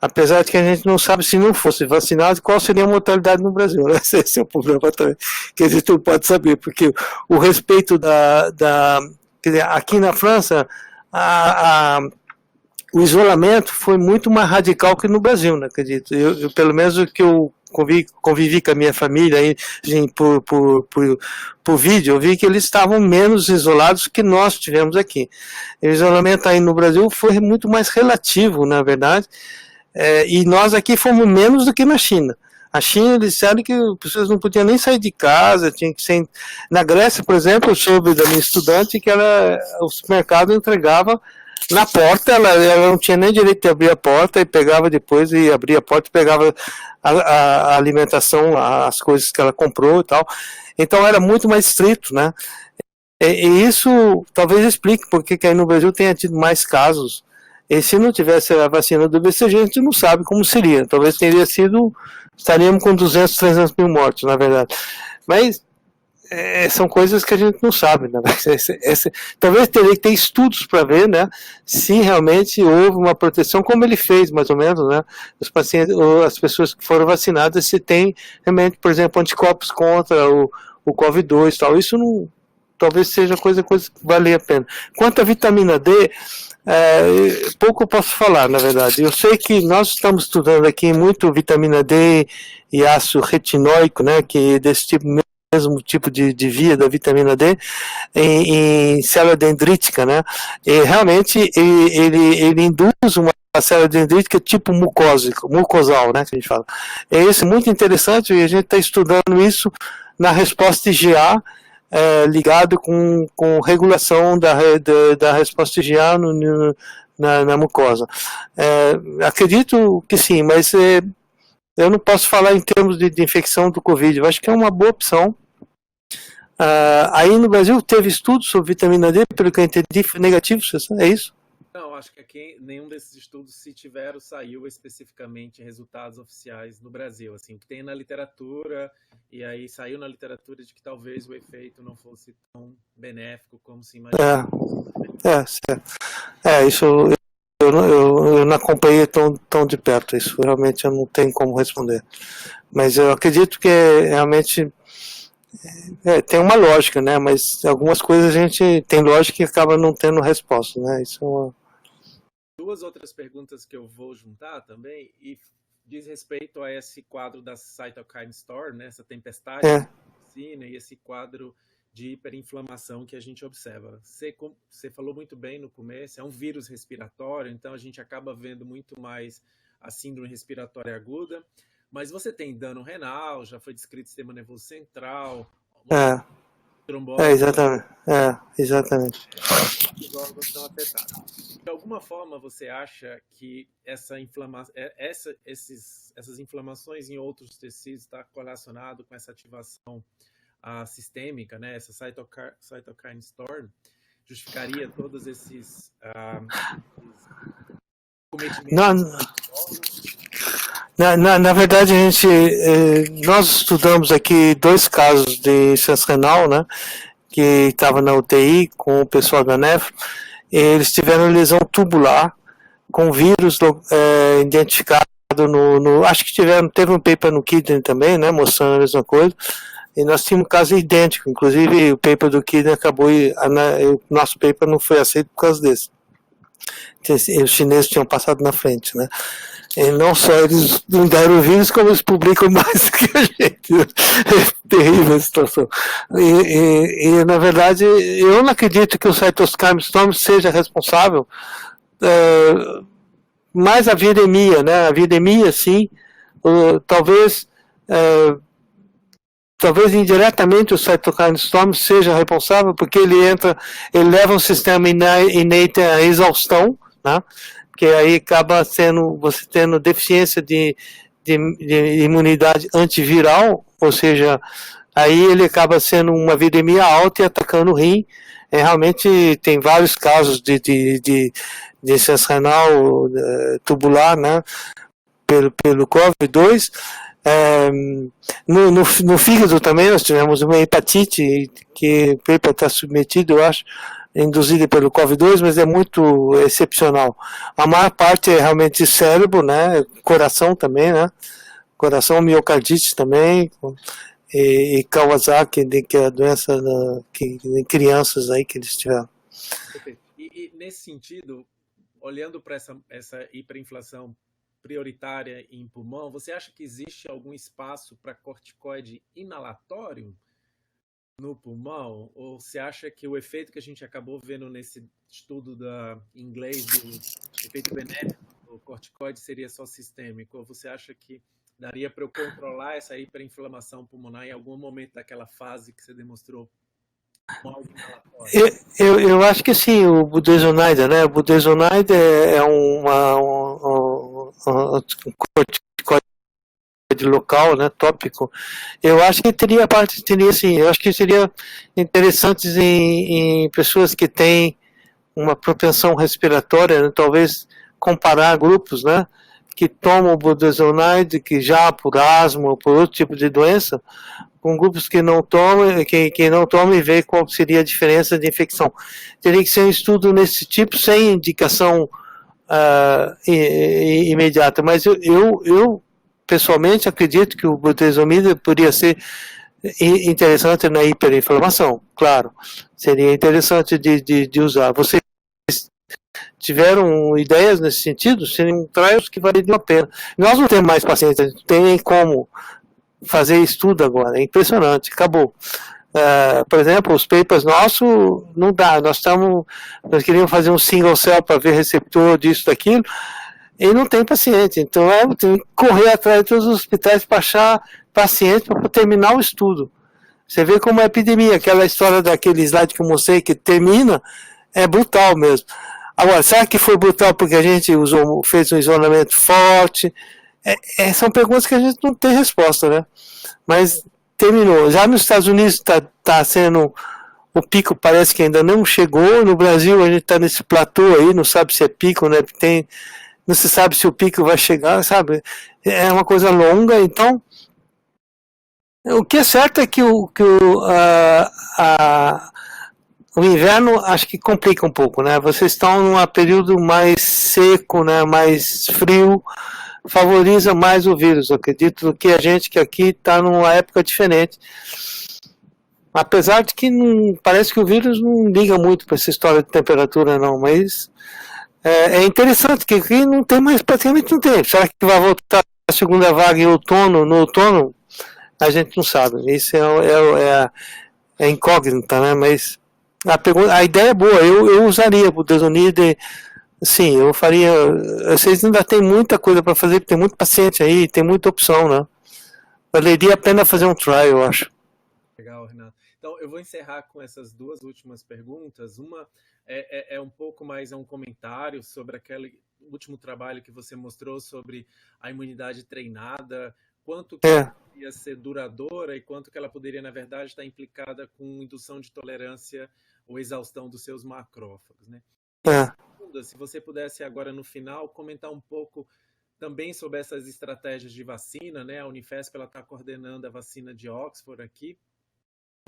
Apesar de que a gente não sabe, se não fosse vacinado, qual seria a mortalidade no Brasil, né? Esse é o problema também, que a gente não pode saber, porque o respeito quer dizer, aqui na França, o isolamento foi muito mais radical que no Brasil, né? Acredito. Eu pelo menos o que eu convivi com a minha família aí, por vídeo, eu vi que eles estavam menos isolados que nós tivemos aqui. O isolamento aí no Brasil foi muito mais relativo, na verdade, e nós aqui fomos menos do que na China. A China, eles disseram que as pessoas não podiam nem sair de casa, tinha que ser... Na Grécia, por exemplo, eu soube da minha estudante que o supermercado entregava na porta, ela não tinha nem direito de abrir a porta, e pegava depois e abria a porta e pegava a alimentação, as coisas que ela comprou e tal. Então era muito mais estrito, né? E isso talvez explique porque que aí no Brasil tenha tido mais casos. E se não tivesse a vacina do BCG, a gente não sabe como seria. Talvez estaríamos com 200, 300 mil mortos, na verdade. Mas são coisas que a gente não sabe, né? Talvez teria que ter estudos para ver, né, se realmente houve uma proteção, como ele fez, mais ou menos, né, os pacientes, ou as pessoas que foram vacinadas, se tem realmente, por exemplo, anticorpos contra o COVID-2 e tal. Isso não, talvez seja coisa que vale a pena. Quanto à vitamina D, pouco eu posso falar, na verdade. Eu sei que nós estamos estudando aqui muito vitamina D e ácido retinóico, né, que é desse mesmo tipo de via da vitamina D em célula dendrítica, né? E realmente ele induz uma célula dendrítica tipo mucosal, né? Que a gente fala. É isso, muito interessante, e a gente está estudando isso na resposta IgA, ligado com regulação da resposta IgA na mucosa. Acredito que sim, mas eu não posso falar em termos de infecção do Covid. Eu acho que é uma boa opção. Aí no Brasil teve estudos sobre vitamina D, pelo que eu entendi, foi negativo, é isso? Não, acho que aqui nenhum desses estudos, se tiveram, saiu especificamente resultados oficiais no Brasil. Assim, o que tem na literatura, e aí saiu na literatura de que talvez o efeito não fosse tão benéfico como se imagina. Isso eu não acompanhei tão de perto, isso realmente eu não tenho como responder. Mas eu acredito que realmente tem uma lógica, né? Mas algumas coisas a gente tem lógica e acaba não tendo resposta, né? Isso é uma... Duas outras perguntas que eu vou juntar também, e diz respeito a esse quadro da Cytokine Storm, né? Essa tempestade de vacina, e esse quadro de hiperinflamação que a gente observa. Você falou muito bem no começo, é um vírus respiratório, então a gente acaba vendo muito mais a síndrome respiratória aguda, mas você tem dano renal, já foi descrito sistema nervoso central, trombose. Exatamente. Os órgãos estão afetados. De alguma forma você acha que essas inflamações em outros tecidos está correlacionado com essa ativação sistêmica, né? Essa cytokine storm justificaria todos esses cometimentos? Na verdade, nós estudamos aqui 2 casos de insuficiência renal, né, que estavam na UTI com o pessoal da nefro. Eles tiveram lesão tubular com vírus identificado acho que teve um paper no Kidney também, né, mostrando a mesma coisa. E nós tínhamos um caso idêntico, inclusive o paper do Kidney acabou, o nosso paper não foi aceito por causa desse. Os chineses tinham passado na frente, né? E não só eles não deram o vírus, como eles publicam mais do que a gente. É terrível a situação. E na verdade, eu não acredito que o Cytokine Storm seja responsável, mas a viremia, né? A viremia, sim, talvez indiretamente o Cytokine Storm seja responsável, porque ele leva um sistema innate à exaustão, né? Que aí acaba você tendo deficiência de imunidade antiviral, ou seja, aí ele acaba sendo uma viremia alta e atacando o rim. Realmente tem vários casos de insuficiência renal tubular, né, pelo COVID-2. No fígado também nós tivemos uma hepatite que o PEPA está submetido, eu acho, induzida pelo COVID-2, mas é muito excepcional. A maior parte é realmente cérebro, né, coração também, né, coração, miocardite também, e Kawasaki, que é a doença em crianças aí que eles tiveram. E nesse sentido, olhando para essa hiperinflação prioritária em pulmão, você acha que existe algum espaço para corticoide inalatório no pulmão? Ou você acha que o efeito que a gente acabou vendo nesse estudo em inglês do efeito benéfico do corticoide seria só sistêmico? Ou você acha que daria para eu controlar essa hiperinflamação pulmonar em algum momento daquela fase que você demonstrou? Eu acho que sim, o budesonide, né? O budesonide é um corticoide local, né, tópico. Eu acho que teria sim, eu acho que seria interessante em pessoas que têm uma propensão respiratória, né, talvez comparar grupos, né, que tomam o budesonide, que já por asma ou por outro tipo de doença, com grupos que não tomam, que não tomam e ver qual seria a diferença de infecção. Teria que ser um estudo nesse tipo, sem indicação imediata, mas eu pessoalmente acredito que o budesonide poderia ser interessante na hiperinflamação, claro, seria interessante de usar. Vocês tiveram ideias nesse sentido? Seriam trials que valeriam a pena. Nós não temos mais pacientes, a gente tem como fazer estudo agora, é impressionante, acabou. Por exemplo, os papers nossos não dá, nós queríamos fazer um single cell para ver receptor disso, daquilo, e não tem paciente, então tem que correr atrás de todos os hospitais para achar paciente para terminar o estudo. Você vê como é a epidemia, aquela história daquele slide que eu mostrei que termina, é brutal mesmo. Agora, será que foi brutal porque a gente fez um isolamento forte? São perguntas que a gente não tem resposta, né? Mas terminou. Já nos Estados Unidos está sendo, o pico parece que ainda não chegou. No Brasil a gente está nesse platô aí, não sabe se é pico, né? Não se sabe se o pico vai chegar, sabe? É uma coisa longa, então o que é certo é que o inverno acho que complica um pouco, né? Vocês estão num período mais seco, né? Mais frio, favoriza mais o vírus, eu acredito, do que a gente que aqui está numa época diferente. Apesar de que parece que o vírus não liga muito para essa história de temperatura, não, mas é interessante que aqui não tem mais, praticamente não tem. Será que vai voltar a segunda vaga em outono? No outono, a gente não sabe. Isso é incógnita, né? Mas a ideia é boa. Eu usaria o budesonide. Sim, eu faria. Vocês ainda tem muita coisa para fazer, porque tem muito paciente aí, tem muita opção, né? Valeria a pena fazer um trial, eu acho. Legal, Renato. Então, eu vou encerrar com essas duas últimas perguntas. Uma é um pouco mais um comentário sobre aquele último trabalho que você mostrou sobre a imunidade treinada, quanto que ela poderia ser duradoura e quanto que ela poderia, na verdade, estar implicada com indução de tolerância ou exaustão dos seus macrófagos, né? Se você pudesse agora no final comentar um pouco também sobre essas estratégias de vacina, né? A Unifesp está coordenando a vacina de Oxford aqui.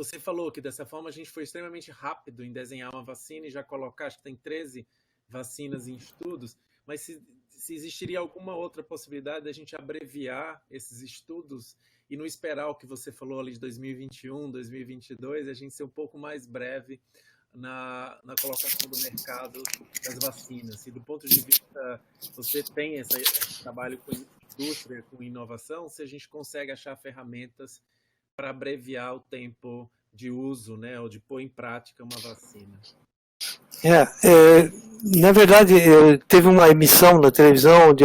Você falou que dessa forma a gente foi extremamente rápido em desenhar uma vacina e já colocar, acho que tem 13 vacinas em estudos, mas se existiria alguma outra possibilidade de a gente abreviar esses estudos e não esperar o que você falou ali de 2021, 2022, a gente ser um pouco mais breve na colocação do mercado das vacinas. E do ponto de vista, você tem esse trabalho com indústria, com inovação, se a gente consegue achar ferramentas para abreviar o tempo de uso, né, ou de pôr em prática uma vacina. Na verdade, teve uma emissão na televisão onde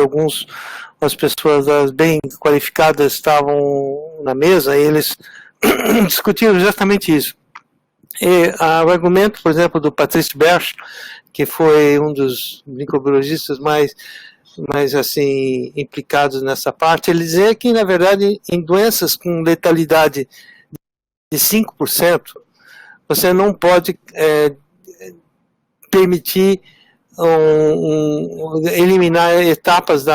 as pessoas bem qualificadas estavam na mesa e eles discutiram exatamente isso. E o argumento, por exemplo, do Patrice Berch, que foi um dos microbiologistas mais assim, implicados nessa parte, ele dizia que, na verdade, em doenças com letalidade de 5%, você não pode permitir eliminar etapas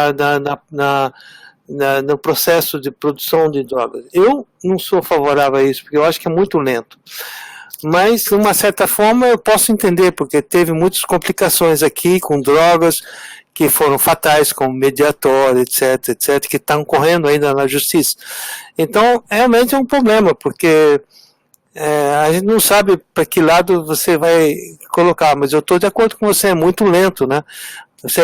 no processo de produção de drogas. Eu não sou favorável a isso, porque eu acho que é muito lento. Mas, de uma certa forma, eu posso entender, porque teve muitas complicações aqui com drogas que foram fatais, como Mediator, etc., que estão correndo ainda na justiça. Então, realmente é um problema, porque a gente não sabe para que lado você vai colocar, mas eu estou de acordo com você, é muito lento, né?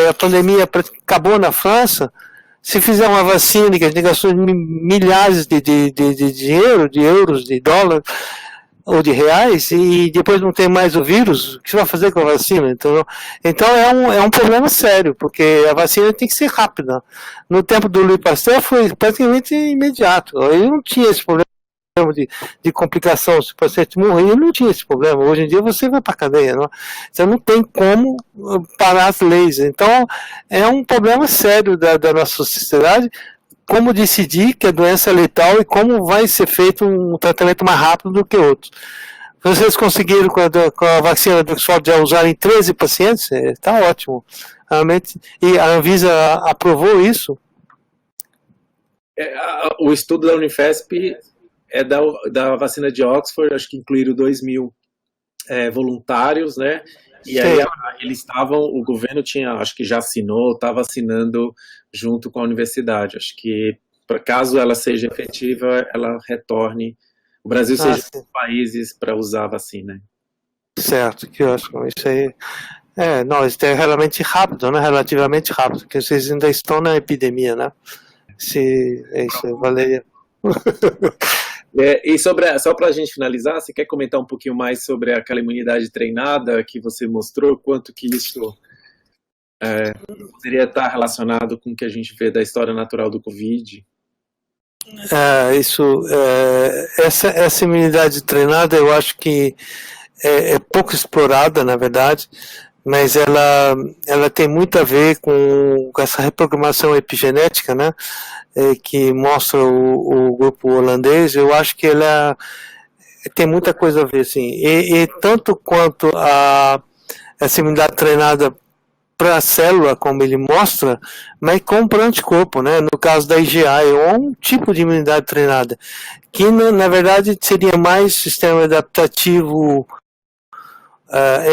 A pandemia acabou na França, se fizer uma vacina que a gente gastou milhares de dinheiro, de euros, de dólares, ou de reais, e depois não tem mais o vírus, o que você vai fazer com a vacina? Então é um problema sério, porque a vacina tem que ser rápida. No tempo do Louis Pasteur foi praticamente imediato. Ele não tinha esse problema de complicação, se o paciente morrer, ele não tinha esse problema. Hoje em dia você vai para a cadeia, não? Você não tem como parar as leis. Então é um problema sério da nossa sociedade, como decidir que a doença é letal e como vai ser feito um tratamento mais rápido do que outros. Vocês conseguiram com a vacina do Oxford já usar em 13 pacientes? Está ótimo. Realmente, e a Anvisa aprovou isso? O estudo da Unifesp é da vacina de Oxford, acho que incluíram 2.000 voluntários, né? E aí o governo acho que já assinou, estava assinando junto com a universidade. Acho que, caso ela seja efetiva, ela retorne. O Brasil seja um dos países para usar a vacina. Certo, que ótimo. Isso aí. Isso é relativamente rápido, porque vocês ainda estão na epidemia, né? Isso, Valeria. E só para a gente finalizar, você quer comentar um pouquinho mais sobre aquela imunidade treinada que você mostrou? Quanto que isso poderia estar relacionado com o que a gente vê da história natural do Covid? Essa imunidade treinada eu acho que é pouco explorada, na verdade, mas ela tem muito a ver com essa reprogramação epigenética, né? Que mostra o grupo holandês. Eu acho que ela tem muita coisa a ver, assim, e tanto quanto essa imunidade treinada para a célula, como ele mostra, mas como para o anticorpo, né? No caso da IgA, é um tipo de imunidade treinada, que na verdade seria mais sistema adaptativo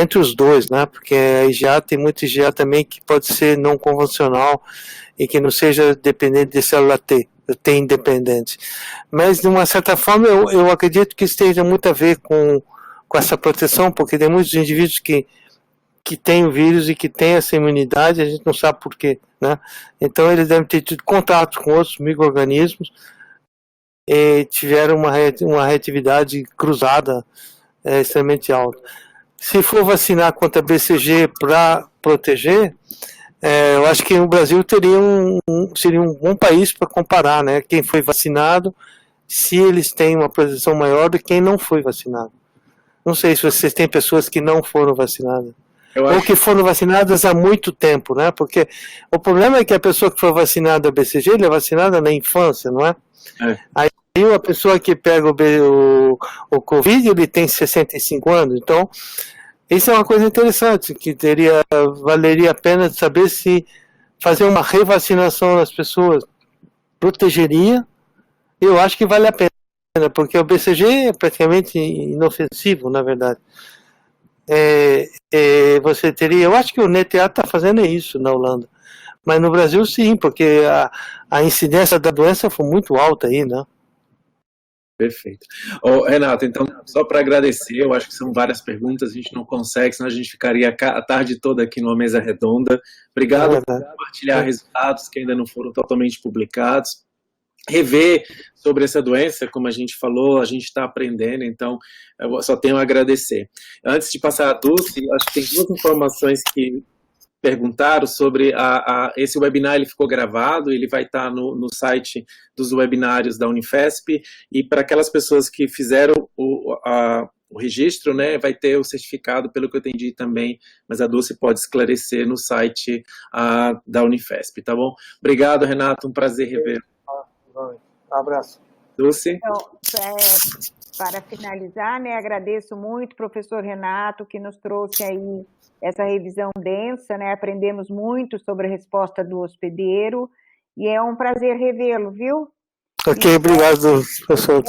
entre os dois, né? Porque a IgA tem muito IgA também que pode ser não convencional e que não seja dependente de célula T independente. Mas, de uma certa forma, eu acredito que isso tenha muito a ver com essa proteção, porque tem muitos indivíduos que têm o vírus e que têm essa imunidade, a gente não sabe por quê, né? Então, eles devem ter tido contato com outros micro-organismos e tiveram uma reatividade cruzada extremamente alta. Se for vacinar contra BCG para proteger, eu acho que o Brasil seria um bom país para comparar, né? Quem foi vacinado, se eles têm uma proteção maior do que quem não foi vacinado. Não sei se vocês têm pessoas que não foram vacinadas. Ou que foram vacinadas há muito tempo, né? Porque o problema é que a pessoa que foi vacinada a BCG, ele é vacinada na infância, não é? Aí a pessoa que pega o Covid, ele tem 65 anos, então isso é uma coisa interessante, que valeria a pena saber se fazer uma revacinação nas pessoas protegeria. Eu acho que vale a pena, porque o BCG é praticamente inofensivo, na verdade. Você teria, eu acho que o NETA está fazendo isso na Holanda, mas no Brasil sim, porque a incidência da doença foi muito alta aí, né? Perfeito. Renato, então, só para agradecer, eu acho que são várias perguntas, a gente não consegue, senão a gente ficaria a tarde toda aqui numa mesa redonda. Obrigado por compartilhar resultados que ainda não foram totalmente publicados. Rever sobre essa doença, como a gente falou, a gente está aprendendo, então eu só tenho a agradecer. Antes de passar a Dulce, acho que tem duas informações que perguntaram sobre esse webinar. Ele ficou gravado, ele vai estar no site dos webinários da Unifesp, e para aquelas pessoas que fizeram o registro, né, vai ter o certificado, pelo que eu entendi também, mas a Dulce pode esclarecer no site da Unifesp, tá bom? Obrigado, Renato, um prazer rever. Um abraço. Dulce? Então, para finalizar, né, agradeço muito o professor Renato, que nos trouxe aí essa revisão densa, né, aprendemos muito sobre a resposta do hospedeiro, e é um prazer revê-lo, viu? Ok, obrigado, professor.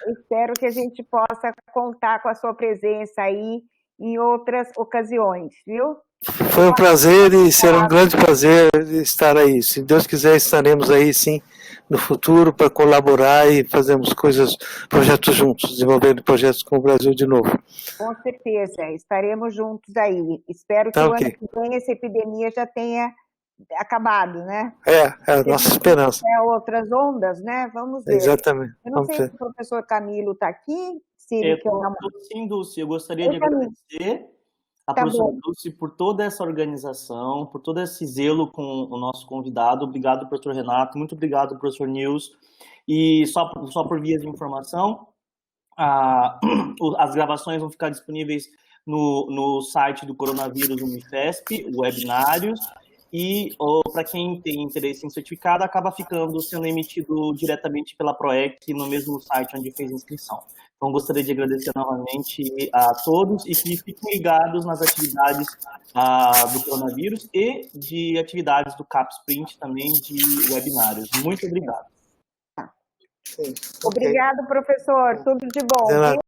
Espero que a gente possa contar com a sua presença aí em outras ocasiões, viu? Foi um prazer e será um grande prazer estar aí. Se Deus quiser, estaremos aí, sim, no futuro para colaborar e fazermos projetos juntos, desenvolvendo projetos com o Brasil de novo. Com certeza, estaremos juntos aí. Espero que o ano que vem essa epidemia já tenha acabado, né? É a nossa esperança. Outras ondas, né? Vamos ver. Exatamente. Eu não sei se o professor Camilo está aqui. Se ele quer Sim, Dulce, eu gostaria de agradecer a professora Dulce por toda essa organização, por todo esse zelo com o nosso convidado. Obrigado, professor Renato. Muito obrigado, professor Nils. E só por vias de informação, as gravações vão ficar disponíveis no site do Coronavírus Unifesp, webinários, e para quem tem interesse em certificado, acaba sendo emitido diretamente pela PROEC no mesmo site onde fez a inscrição. Então, gostaria de agradecer novamente a todos e que fiquem ligados nas atividades do coronavírus e de atividades do CapSprint também de webinários. Muito obrigado. Obrigado, professor. Tudo de bom.